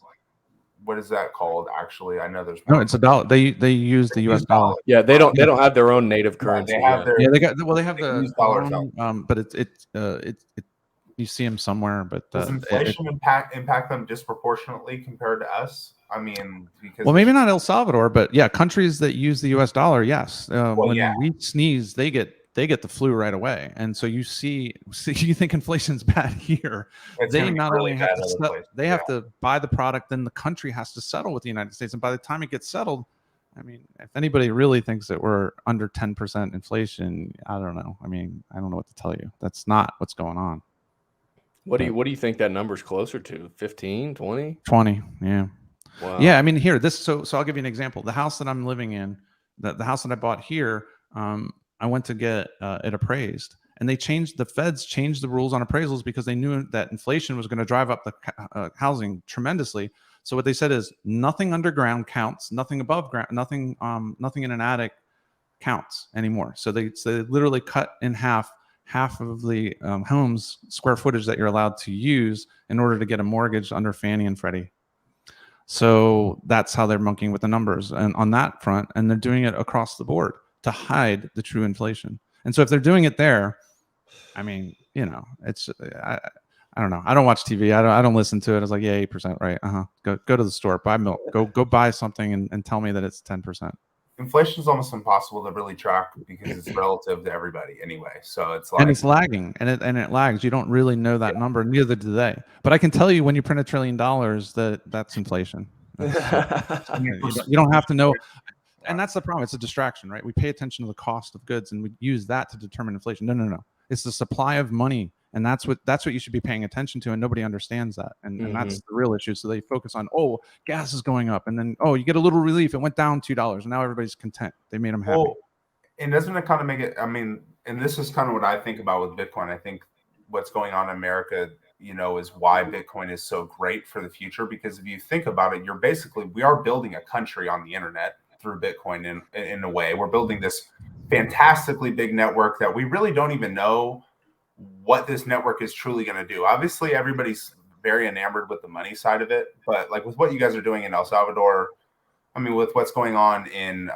what is that called? Actually, I know there's no, it's a dollar. They use the U.S. dollar. Yeah, they don't have their own native currency. They have their, they have the dollars. But it's you see them somewhere. But does inflation impact them disproportionately compared to us? I mean, because maybe not El Salvador, but yeah, countries that use the U.S. dollar, yes. When we sneeze, they get the flu right away, and so you see you think inflation's bad here. They not only have to have to buy the product, then the country has to settle with the United States, and by the time it gets settled, I mean, if anybody really thinks that we're under 10% inflation, I don't know. I mean, I don't know what to tell you. That's not what's going on. What do you think that number's closer to? 15, 20? 20, yeah. Wow. Yeah, I mean, here, so I'll give you an example. The house that I'm living in, the house that I bought here, I went to get it appraised, and the feds changed the rules on appraisals because they knew that inflation was going to drive up the housing tremendously. So what they said is nothing underground counts, nothing above ground, nothing in an attic counts anymore. So they literally cut in half of the home's square footage that you're allowed to use in order to get a mortgage under Fannie and Freddie. So that's how they're monkeying with the numbers and on that front, and they're doing it across the board to hide the true inflation. And so if they're doing it there, I mean, it's I don't know. I don't watch TV. I don't listen to it. It's like, yeah, 8%, right? Go to the store, buy milk, go buy something and tell me that it's 10%. Inflation is almost impossible to really track because it's relative to everybody anyway. So it's like, and it's lagging, and it lags. You don't really know that number, neither do they. But I can tell you when you print $1 trillion, that's inflation. You don't have to know. And that's the problem. It's a distraction, right? We pay attention to the cost of goods and we use that to determine inflation. No. It's the supply of money. And that's what you should be paying attention to. And nobody understands that. And that's the real issue. So they focus on, gas is going up. And then, you get a little relief. It went down $2. And now everybody's content. They made them happy. Well, and doesn't it kind of make it, I mean, and this is kind of what I think about with Bitcoin. I think what's going on in America, is why Bitcoin is so great for the future. Because if you think about it, we are building a country on the internet through Bitcoin in a way. We're building this fantastically big network that we really don't even know what this network is truly going to do. Obviously, everybody's very enamored with the money side of it, but like with what you guys are doing in El Salvador, I mean, with what's going on in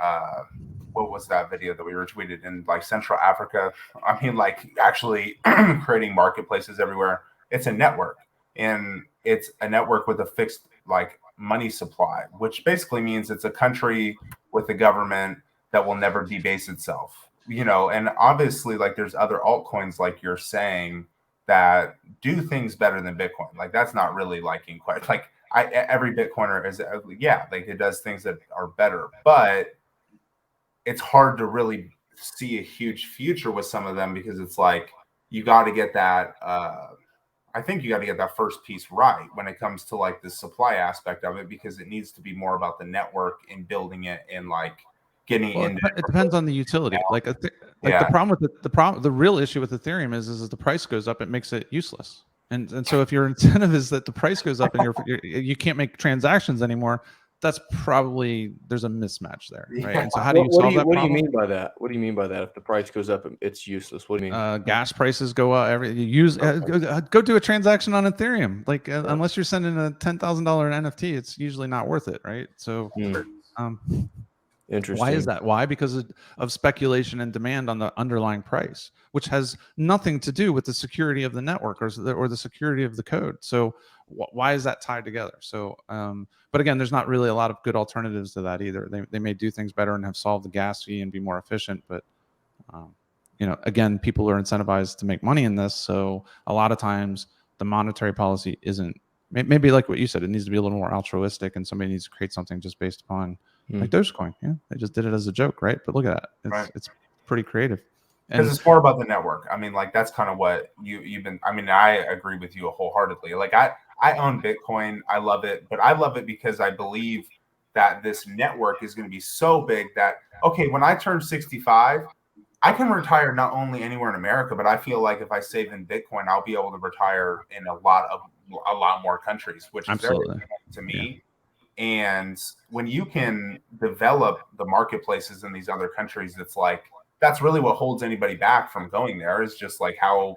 what was that video that we retweeted in like Central Africa? I mean, like actually creating marketplaces everywhere. It's a network, and it's a network with a fixed like money supply, which basically means it's a country with a government that will never debase itself. And obviously, like there's other altcoins, like you're saying, that do things better than Bitcoin. Like that's not really like in quite like every Bitcoiner is like it does things that are better, but it's hard to really see a huge future with some of them because it's like you got to get that. I think you got to get that first piece right when it comes to like the supply aspect of it, because it needs to be more about the network and building it and like getting into it depends on the utility. Like the problem with the real issue with Ethereum is as the price goes up, it makes it useless. And so if your incentive is that the price goes up and you can't make transactions anymore, that's probably there's a mismatch there, right? Yeah. And so how do you solve that problem? What do you mean by that? What do you mean by that? If the price goes up, it's useless. What do you mean? Gas prices go up. Go do a transaction on Ethereum. Like unless you're sending a $10,000 NFT, it's usually not worth it, right? So, interesting. why is that? Why? Because of speculation and demand on the underlying price, which has nothing to do with the security of the network or the security of the code. So why is that tied together? So, but again, there's not really a lot of good alternatives to that either. They may do things better and have solved the gas fee and be more efficient, but again, people are incentivized to make money in this. So a lot of times the monetary policy isn't, maybe like what you said, it needs to be a little more altruistic and somebody needs to create something just based upon like Dogecoin. Yeah, they just did it as a joke, right? But look at that. It's pretty creative. Because it's more about the network. I mean, like that's kind of what you've been. I mean, I agree with you wholeheartedly. Like I own Bitcoin. I love it, but I love it because I believe that this network is going to be so big that okay, when I turn 65, I can retire not only anywhere in America, but I feel like if I save in Bitcoin, I'll be able to retire in a lot more countries, which is very important to me. Yeah. And when you can develop the marketplaces in these other countries, it's like that's really what holds anybody back from going there. Is just like how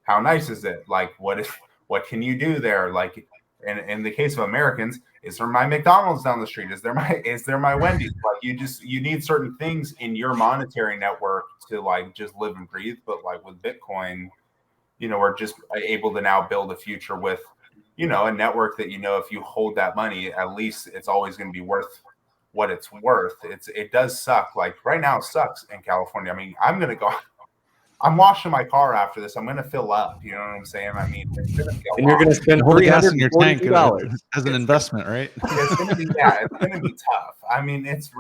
nice is it? Like what can you do there? Like in the case of Americans, is there my McDonald's down the street? Is there my Wendy's? Like you need certain things in your monetary network to like just live and breathe. But like with Bitcoin, we're just able to now build a future with a network that if you hold that money, at least it's always going to be worth what it's worth. It does suck. Like right now it sucks in California. I mean, I'm washing my car after this. I'm going to fill up. You know what I'm saying? I mean, it's going to be and you're going to spend gas in your tank as an investment, right? It's going to be it's going to be tough. I mean, it's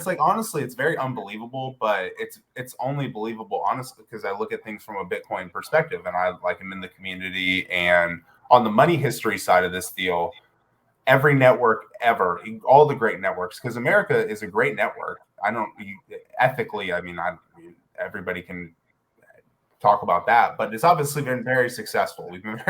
like honestly, it's very unbelievable, but it's only believable honestly because I look at things from a Bitcoin perspective, and I like am in the community and on the money history side of this deal. Every network ever, all the great networks, because America is a great network. Ethically, I mean, everybody can talk about that, but it's obviously been very successful. We've been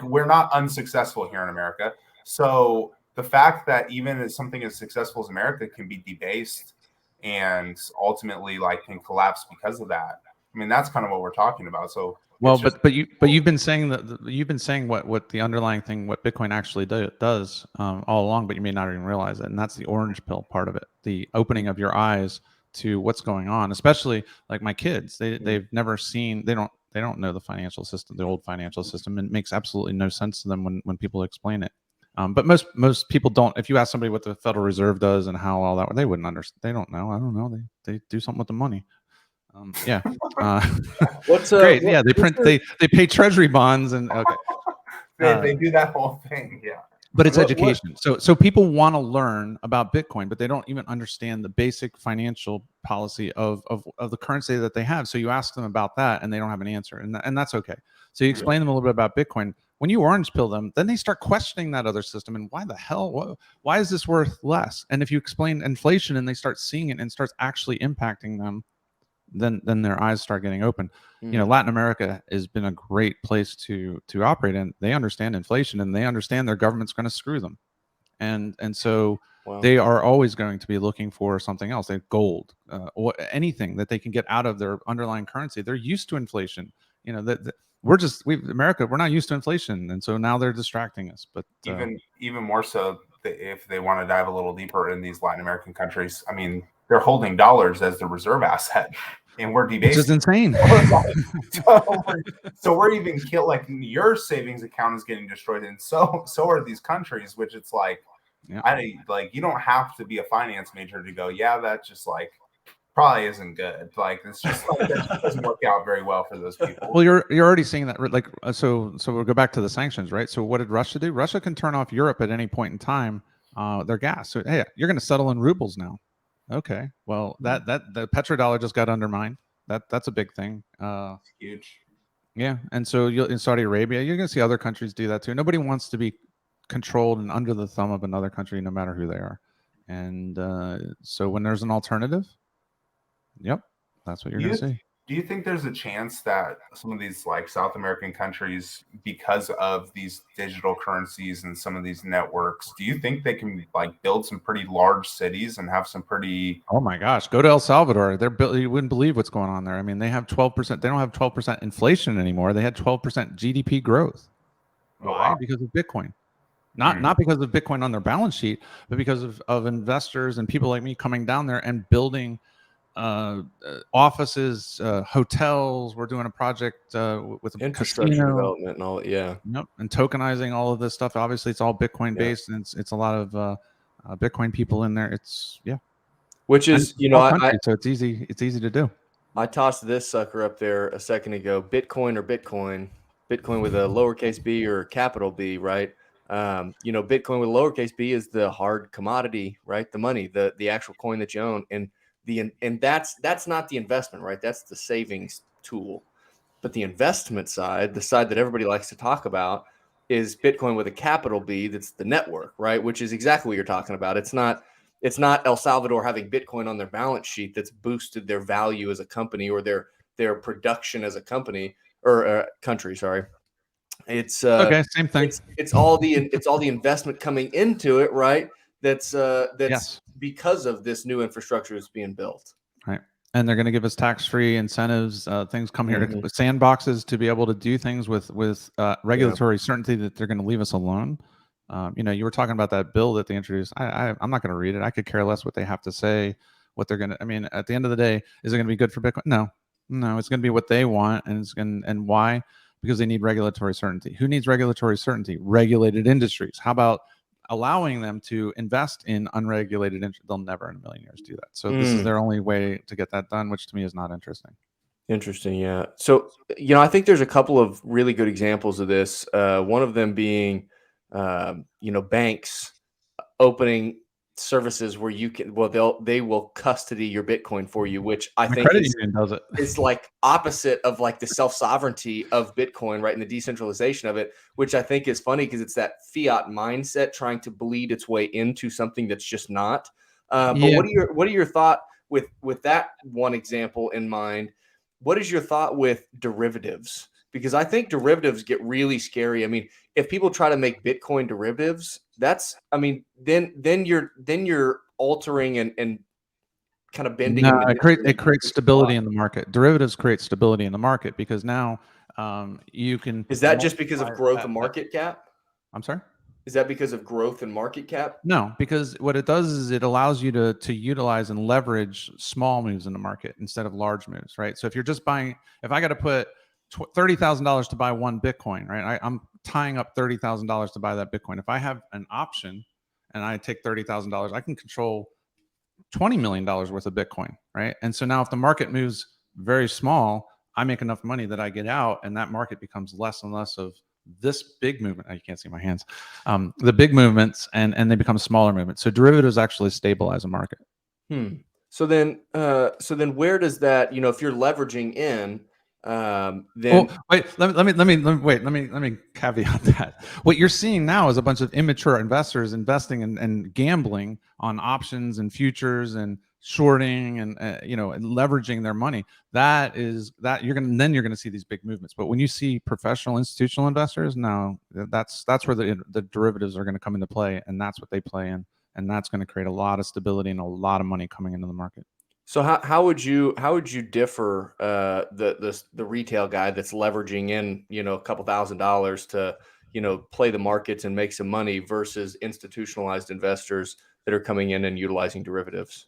we're not unsuccessful here in America. So the fact that even as something as successful as America can be debased and ultimately can collapse because of that. I mean, that's kind of what we're talking about. So but you've been saying what the underlying thing, what Bitcoin actually does all along, but you may not even realize it, and that's the orange pill part of it, the opening of your eyes to what's going on. Especially like my kids, they've never seen, they don't know the financial system, the old financial system, and it makes absolutely no sense to them when people explain it. But most people don't. If you ask somebody what the Federal Reserve does and how all that, they wouldn't understand. They don't know. I don't know. They do something with the money. What's great? Yeah, they pay treasury bonds and okay. They do that whole thing. Yeah. But it's education. So people want to learn about Bitcoin, but they don't even understand the basic financial policy of the currency that they have. So you ask them about that, and they don't have an answer, and that's okay. So you explain them a little bit about Bitcoin. When you orange pill them, then they start questioning that other system and why the hell, why is this worth less? And if you explain inflation and they start seeing it and starts actually impacting them, then their eyes start getting open. Latin America has been a great place to operate in. They understand inflation and they understand their government's going to screw them, and so they are always going to be looking for something else. They have gold, or anything that they can get out of their underlying currency. They're used to inflation. America, we're not used to inflation, and so now they're distracting us. But even more so, if they want to dive a little deeper in these Latin American countries, I mean, they're holding dollars as the reserve asset, and we're debasing. Which is insane. so we're even killed. Like your savings account is getting destroyed, and so are these countries. Which it's like, you don't have to be a finance major to go. Yeah, that's just probably isn't good. Like it's just like that just doesn't work out very well for those people. Well, you're already seeing that, like, so we'll go back to the sanctions, right? So what did Russia do? Russia can turn off Europe at any point in time, their gas. So hey, you're going to settle in rubles now. Okay, well that the petrodollar just got undermined. That's a big thing. Huge. Yeah, and so in Saudi Arabia, you're going to see other countries do that too. Nobody wants to be controlled and under the thumb of another country, no matter who they are. And so when there's an alternative, yep, that's what you're going to see. Do you think there's a chance that some of these like South American countries, because of these digital currencies and some of these networks, do you think they can like build some pretty large cities and have some pretty? Oh my gosh, go to El Salvador. You wouldn't believe what's going on there. I mean, they have 12%. They don't have 12% inflation anymore. They had 12% GDP growth. Why? Wow. Because of Bitcoin. Not because of Bitcoin on their balance sheet, but because of investors and people like me coming down there and building offices, hotels. We're doing a project with a infrastructure casino development and all. Yeah. Yep. And tokenizing all of this stuff. Obviously, it's all Bitcoin based, and it's a lot of Bitcoin people in there. It's which is so it's easy to do. I tossed this sucker up there a second ago. Bitcoin or Bitcoin with a lowercase b or capital B, right? Bitcoin with a lowercase b is the hard commodity, right? The money, the actual coin that you own, and that's not the investment, right? That's the savings tool. But the investment side, the side that everybody likes to talk about, is Bitcoin with a capital B. That's the network, right? Which is exactly what you're talking about. It's not El Salvador having Bitcoin on their balance sheet that's boosted their value as a company or their production as a company or country. Sorry, it's okay, same thing. It's all the investment coming into it, right? That's yes. Because of this new infrastructure that's being built. Right. And they're going to give us tax-free incentives, things come here to sandboxes to be able to do things with regulatory certainty that they're going to leave us alone. You were talking about that bill that they introduced. I'm not going to read it. I could care less what they have to say, what they're going to. I mean, at the end of the day, is it going to be good for Bitcoin? No, it's going to be what they want, and why? Because they need regulatory certainty. Who needs regulatory certainty? Regulated industries. How about allowing them to invest in unregulated industry? They'll never in a million years do that. So this is their only way to get that done, which to me is not interesting. Interesting, yeah. So I think there's a couple of really good examples of this. One of them being, banks opening services where you can. Well, they will custody your Bitcoin for you, which I think credit union does it. It's like opposite of like the self-sovereignty of Bitcoin, right? And the decentralization of it, which I think is funny because it's that fiat mindset trying to bleed its way into something that's just not. But what are your thought with that one example in mind? What is your thought with derivatives? Because I think derivatives get really scary. I mean, if people try to make Bitcoin derivatives, then you're altering and kind of bending. No, it creates stability in the market. Derivatives create stability in the market because now you can. Is that just because of growth and market cap? I'm sorry? Is that because of growth and market cap? No, because what it does is it allows you to utilize and leverage small moves in the market instead of large moves, right? So if you're just buying, if I got to put $30,000 to buy one Bitcoin, right? I'm tying up $30,000 to buy that Bitcoin. If I have an option and I take $30,000, I can control $20 million worth of Bitcoin, right? And so now if the market moves very small, I make enough money that I get out, and that market becomes less and less of this big movement. You can't see my hands. The big movements, and they become smaller movements. So derivatives actually stabilize a market. So then where does that, if you're leveraging in, then wait, let me caveat that. What you're seeing now is a bunch of immature investors investing and gambling on options and futures and shorting and leveraging their money. You're gonna see these big movements. But when you see professional institutional investors, no, that's where the derivatives are going to come into play, and that's what they play in, and that's going to create a lot of stability and a lot of money coming into the market. So how would you differ the retail guy that's leveraging in a couple $1,000s to play the markets and make some money versus institutionalized investors that are coming in and utilizing derivatives?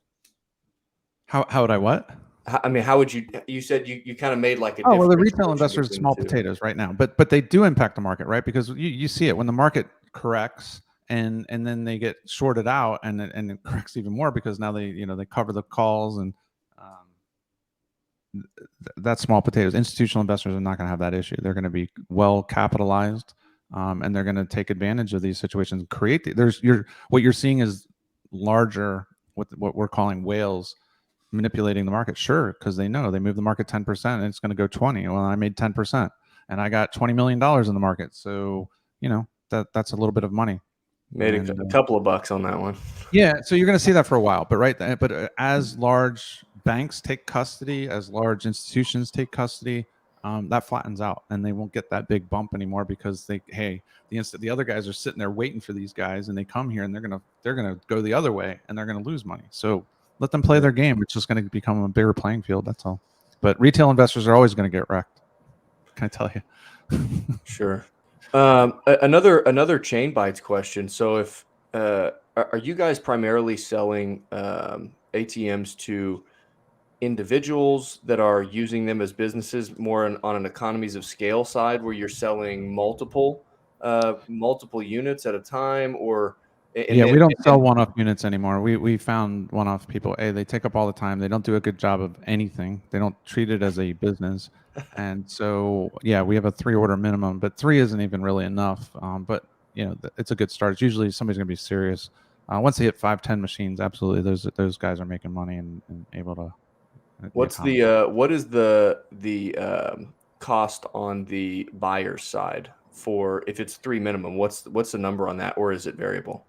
How would I what? I mean, how would you said you kind of made like a the retail investors small potatoes right now, but they do impact the market, right? Because you see it when the market corrects. And then they get shorted out, and it corrects even more because now they cover the calls and that's small potatoes. Institutional investors are not going to have that issue. They're going to be well capitalized, and they're going to take advantage of these situations. What you're seeing is larger, what we're calling whales manipulating the market. Sure, because they know they move the market 10% and it's going to go 20. Well, I made 10% and I got $20 million in the market. So that's a little bit of money. Made a couple of bucks on that one. Yeah, so you're going to see that for a while, but as large banks take custody, as large institutions take custody, that flattens out, and they won't get that big bump anymore because the other guys are sitting there waiting for these guys, and they come here and they're gonna go the other way, and they're gonna lose money. So let them play their game. It's just going to become a bigger playing field. That's all. But retail investors are always going to get wrecked. Can I tell you? Sure. Another ChainBytes question. So if are you guys primarily selling ATMs to individuals that are using them as businesses, more on an economies of scale side, where you're selling multiple units at a time, or Yeah, we don't sell one-off units anymore. We found one-off people. They take up all the time. They don't do a good job of anything. They don't treat it as a business. And so, yeah, we have a 3-order minimum, but 3 isn't even really enough. But it's a good start. It's usually somebody's going to be serious. Once they hit 5-10 machines, absolutely, those guys are making money and able to. What is the cost on the buyer's side for if it's 3 minimum? What's the number on that, or is it variable?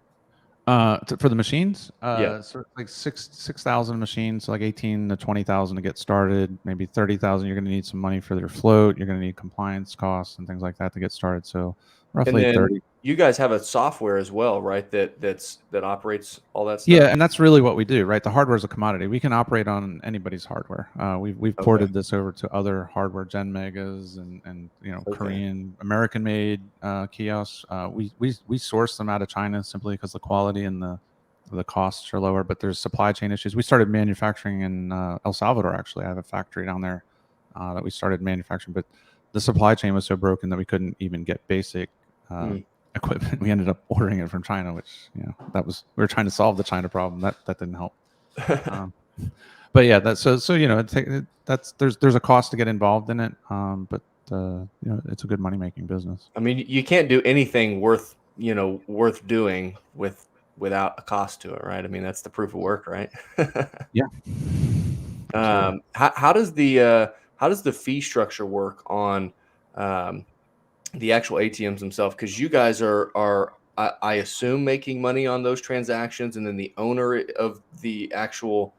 For the machines, Yeah. so like 6,000 machines, like 18 to 20,000 to get started, maybe 30,000. You're going to need some money for their float. You're going to need compliance costs and things like that to get started. So roughly 30. You guys have a software as well, right? That operates all that stuff. Yeah, and that's really what we do, right? The hardware is a commodity. We can operate on anybody's hardware. We've ported this over to other hardware, Gen Megas and Korean, American-made kiosks. We source them out of China simply because the quality and the costs are lower. But there's supply chain issues. We started manufacturing in El Salvador. Actually, I have a factory down there that we started manufacturing, but the supply chain was so broken that we couldn't even get basic equipment. We ended up ordering it from China, which we were trying to solve the China problem. That didn't help. But yeah, there's a cost to get involved in it. But it's a good money making business. I mean, you can't do anything worth doing without a cost to it, right? I mean, that's the proof of work, right? Yeah. How does the fee structure work on the actual ATMs themselves? Because you guys are I assume making money on those transactions, and then the owner of the actual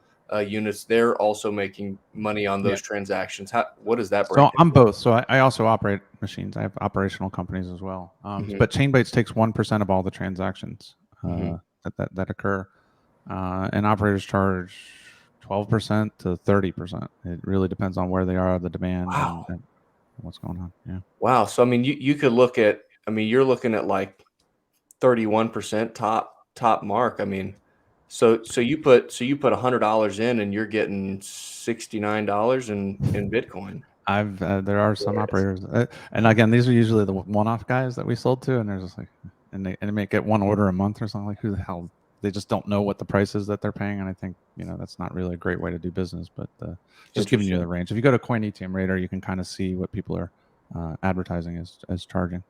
units, they're also making money on those transactions. What does that break? So I'm both. So I also operate machines. I have operational companies as well. But ChainBytes takes 1% of all the transactions that occur, and operators charge 12% to 30%. It really depends on where they are, the demand, and what's going on. Yeah. Wow. So I mean, you could look at. I mean, you're looking at like 31% top mark. I mean, so you put $100 in, and you're getting $69 in Bitcoin. There are some operators, and again, these are usually the one-off guys that we sold to, and they're just like, and they may get one order a month or something. Like, who the hell? They just don't know what the price is that they're paying, and I think that's not really a great way to do business. But just giving you the range. If you go to Coin ATM Radar, you can kind of see what people are advertising as charging.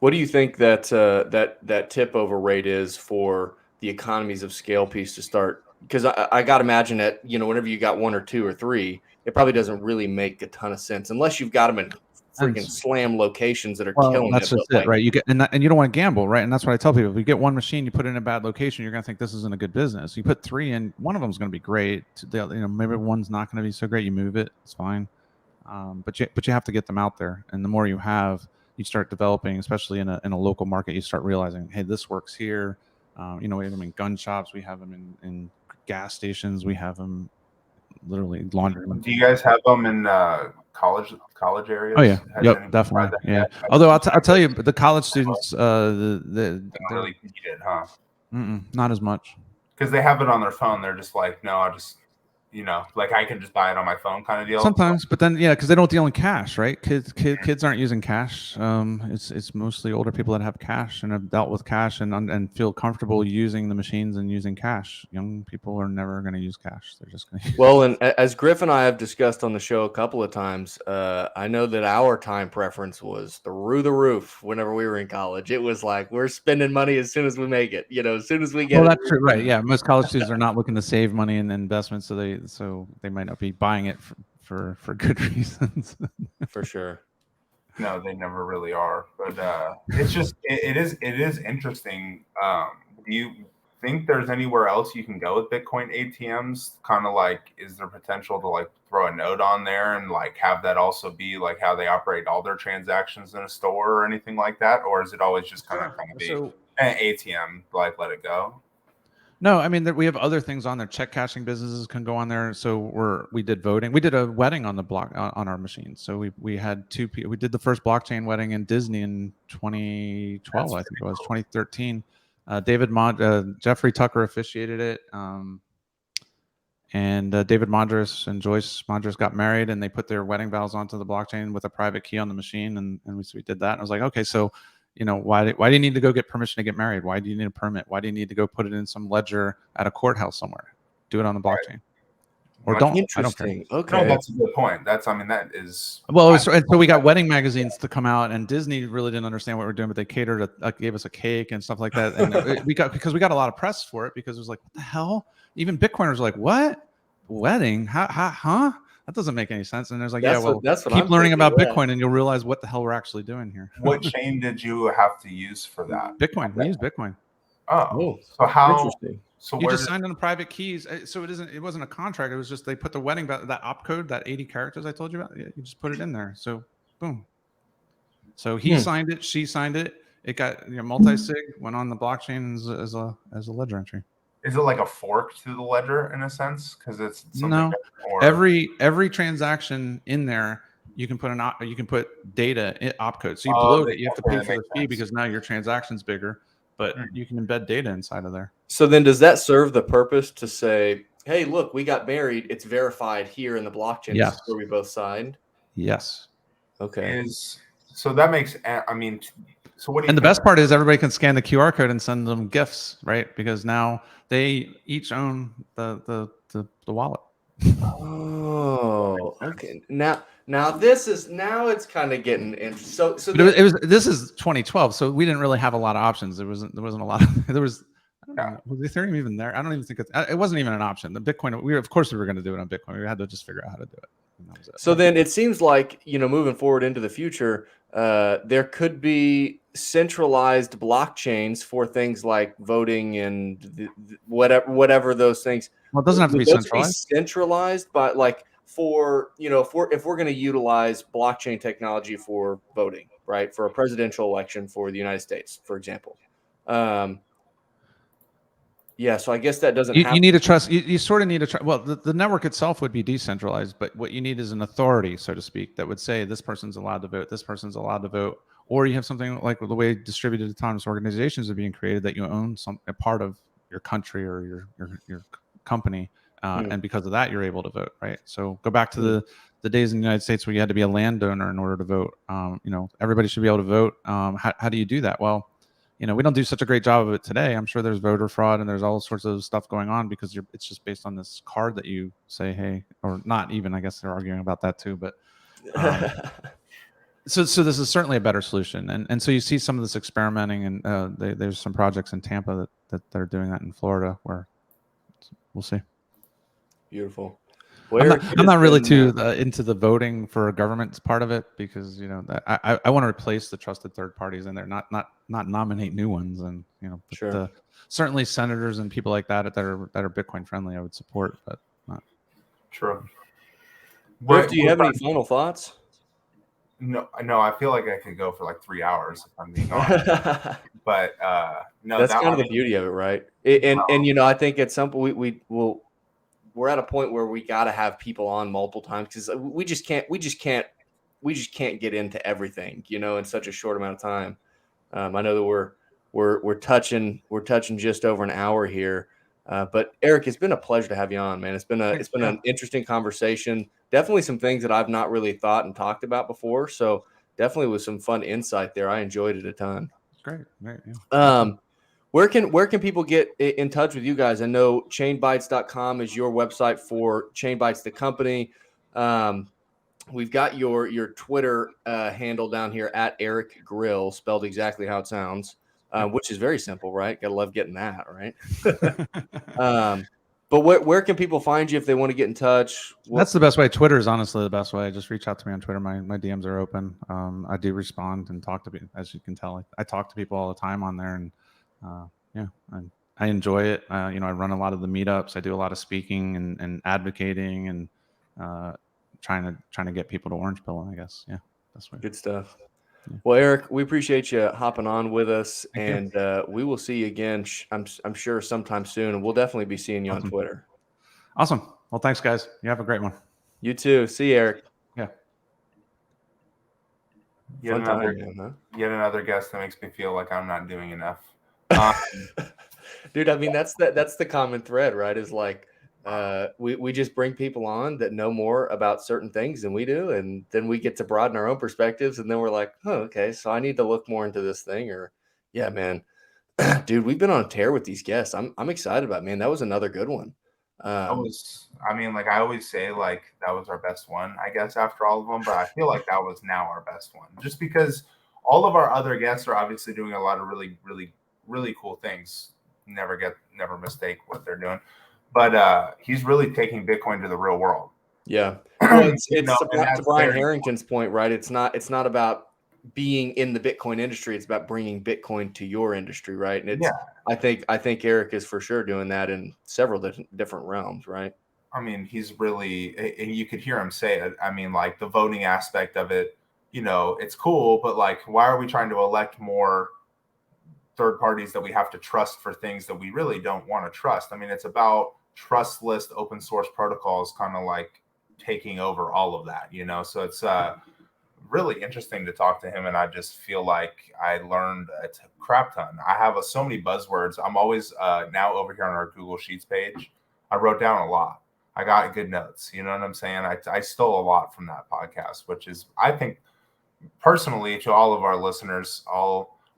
What do you think that tip over rate is for the economies of scale piece to start? Because I got to imagine that whenever you got 1 or 2 or 3, it probably doesn't really make a ton of sense unless you've got them in freaking slam locations that are killing that's it. Just it, right? You get and you don't want to gamble, right? And that's what I tell people. If you get one machine, you put it in a bad location, you're gonna think this isn't a good business. You put 3 in, one of them's gonna be great. Maybe one's not gonna be so great. You move it, it's fine. But you have to get them out there, and the more you have, you start developing, especially in a local market. You start realizing, hey, this works here. We have them in gun shops, we have them in gas stations, we have them literally laundry. Do you guys have them in college areas? Oh yeah, yep, definitely. Yeah. Although I'll tell you, the college students, they really need it, huh? Not as much. Because they have it on their phone. They're just like, no, I'll just You know, like I can just buy it on my phone kind of deal. Sometimes, but then because they don't deal in cash, right? Kids aren't using cash. It's mostly older people that have cash and have dealt with cash and feel comfortable using the machines and using cash. Young people are never going to use cash. They're just going to. Well, and as Griff and I have discussed on the show a couple of times, I know that our time preference was through the roof whenever we were in college. It was like we're spending money as soon as we make it. You know, as soon as we get Well, it. that's true, right? Yeah, most college students are not looking to save money in investments, so they might not be buying it for good reasons. For sure. No, they never really are. But it's just it is interesting. Do you think there's anywhere else you can go with Bitcoin ATMs? Kind of like, is there potential to like throw a node on there and like have that also be like how they operate all their transactions in a store or anything like that? Or is it always just kind of be an ATM, like let it go? No, I mean we have other things on there. Check cashing businesses can go on there. So we did voting. We did a wedding on the block on our machine. So we had we did the first blockchain wedding in Disney in 2012. I think it was 2013. Jeffrey Tucker officiated it. And David Madras and Joyce Madras got married, and they put their wedding vows onto the blockchain with a private key on the machine, and we did that. And I was like, okay, so why do you need to go get permission to get married? Why do you need a permit? Why do you need to go put it in some ledger at a courthouse somewhere? Do it on the blockchain, or don't. Interesting. I don't care. Okay, no, that's a good point. That is well. So we got wedding magazines to come out, and Disney really didn't understand what we're doing, but they catered, gave us a cake and stuff like that, and we got a lot of press for it because it was like, what the hell? Even Bitcoiners were like, what? Wedding? Huh? That doesn't make any sense. And there's like, that's what keep learning about Bitcoin and you'll realize what the hell we're actually doing here. What chain did you have to use for that? Bitcoin. We use Bitcoin. Oh, so how? Interesting. So you just signed on the private keys. So it wasn't a contract. It was just they put the wedding, that opcode, that 80 characters I told you about. You just put it in there. So boom. So he signed it. She signed it. It got multi-sig, went on the blockchain as a ledger entry. Is it like a fork to the ledger in a sense? Because it's no. Every transaction in there, you can put data in opcode. So you bloat it. You have to pay for the fee because now your transaction's bigger, but you can embed data inside of there. So then, does that serve the purpose to say, "Hey, look, we got married. It's verified here in the blockchain. Yes. This is where we both signed." Yes. Okay. So that makes. I mean. So what do you and the best part is everybody can scan the QR code and send them gifts, right? Because now they each own the wallet. Oh, okay. Now it's kind of getting interesting. So this is 2012, so we didn't really have a lot of options. There wasn't a lot of was Ethereum even there? I don't even think it wasn't even an option. The Bitcoin, of course we were going to do it on Bitcoin. We had to just figure out how to do it. So then it seems like, moving forward into the future, there could be centralized blockchains for things like voting and whatever those things. Well, it doesn't have to be centralized. Centralized, but like if we're going to utilize blockchain technology for voting, right, for a presidential election for the United States, for example. Yeah, so I guess that doesn't. You need to trust. You sort of need to trust. Well, the network itself would be decentralized, but what you need is an authority, so to speak, that would say this person's allowed to vote, this person's allowed to vote, or you have something like the way distributed autonomous organizations are being created, that you own a part of your country or your company, and because of that, you're able to vote, right? So go back to the days in the United States where you had to be a landowner in order to vote. Everybody should be able to vote. How do you do that? Well, we don't do such a great job of it today. I'm sure there's voter fraud and there's all sorts of stuff going on because it's just based on this card that you say, hey, or not even. I guess they're arguing about that too. But so this is certainly a better solution. And so you see some of this experimenting, and there's some projects in Tampa that they're doing that in Florida, where we'll see. Beautiful. I'm not really too into the voting for a government part of it because I want to replace the trusted third parties in there, not nominate new ones, and sure. Certainly senators and people like that are Bitcoin friendly I would support, but not. True. Griff, do you have any final thoughts? No, I feel like I could go for like 3 hours if I'm being honest. But no, that's kind of the beauty of it, right? And I think at some point we're at a point where we got to have people on multiple times because we just can't get into everything, in such a short amount of time. I know that we're touching just over an hour here. But Eric, it's been a pleasure to have you on, man. It's been an interesting conversation. Definitely some things that I've not really thought and talked about before. So definitely was some fun insight there. I enjoyed it a ton. Great. Yeah. Where can people get in touch with you guys? I know ChainBytes.com is your website for ChainBytes, the company. We've got your Twitter handle down here at Eric Grill, spelled exactly how it sounds, which is very simple, right? Gotta love getting that, right? But where can people find you if they want to get in touch? That's the best way. Twitter is honestly the best way. Just reach out to me on Twitter. My DMs are open. I do respond and talk to people. As you can tell, I talk to people all the time on there, and I enjoy it. I run a lot of the meetups. I do a lot of speaking and advocating and trying to get people to orange pill. I guess, yeah, that's what. Good stuff. Yeah. Well, Eric, we appreciate you hopping on with us, Thank and we will see you again. I'm sure sometime soon, and we'll definitely be seeing you on Twitter. Awesome. Well, thanks, guys. You have a great one. You too. See you, Eric. Yeah. Yet another guest that makes me feel like I'm not doing enough. Dude, I mean that's the common thread, right? Is like we just bring people on that know more about certain things than we do, and then we get to broaden our own perspectives, and then we're like, oh, okay, so I need to look more into this thing. Or yeah, man, dude, we've been on a tear with these guests. I'm excited about it, man. That was another good one. I always say, like, that was our best one, I guess, after all of them, but I feel like that was now our best one, just because all of our other guests are obviously doing a lot of really, really, really cool things. Never mistake what they're doing, but he's really taking Bitcoin to the real world. Yeah, well, it's to Brian Harrington's point, right? It's not about being in the Bitcoin industry. It's about bringing Bitcoin to your industry, right? And it's I think Eric is for sure doing that in several different realms, right? I mean, he's really, and you could hear him say it. I mean, like the voting aspect of it, it's cool, but like, why are we trying to elect more third parties that we have to trust for things that we really don't want to trust? I mean, it's about trustless open source protocols kind of like taking over all of that, so it's really interesting to talk to him, and I just feel like I learned a crap ton. I have so many buzzwords. I'm always now over here on our Google Sheets page. I wrote down a lot. I got good notes. You know what I'm saying? I stole a lot from that podcast, which is, I think, personally, to all of our listeners,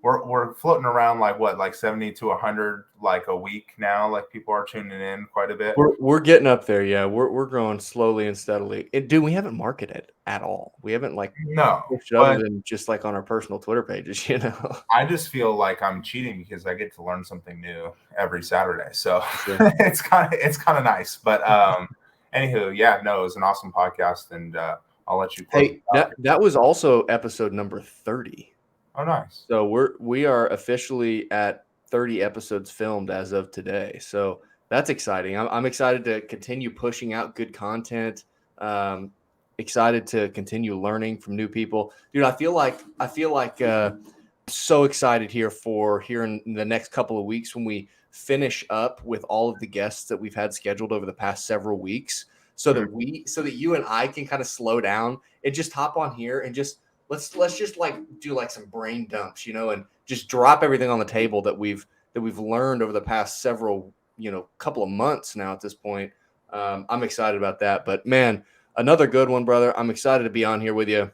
we're floating around like 70 to 100 like a week now. Like, people are tuning in quite a bit. We're getting up there. Yeah, we're growing slowly and steadily. Dude, we haven't marketed at all. We haven't other than just like on our personal Twitter pages. I just feel like I'm cheating because I get to learn something new every Saturday. So it's kind of nice. But anywho, it was an awesome podcast, and I'll let you. Hey, that was also episode number 30. Oh, nice. So we are officially at 30 episodes filmed as of today. So that's exciting. I'm excited to continue pushing out good content. Excited to continue learning from new people. Dude, I feel like so excited here in the next couple of weeks when we finish up with all of the guests that we've had scheduled over the past several weeks, so that you and I can kind of slow down and just hop on here and just let's just like do like some brain dumps, and just drop everything on the table that we've learned over the past several, couple of months now at this point. I'm excited about that. But man, another good one, brother. I'm excited to be on here with you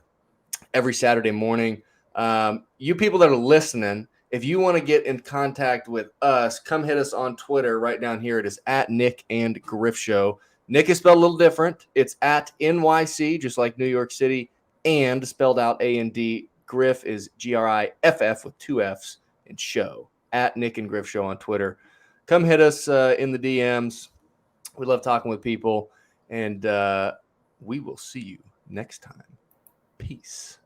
every Saturday morning. You people that are listening, if you want to get in contact with us, come hit us on Twitter right down here. It is at Nyc and Griff Show. Nyc is spelled a little different. It's at NYC, just like New York City, and spelled out A-N-D. Griff is Griff with 2 Fs, and show at Nyc and Griff Show on Twitter. Come hit us in the DMs. We love talking with people, and we will see you next time. Peace.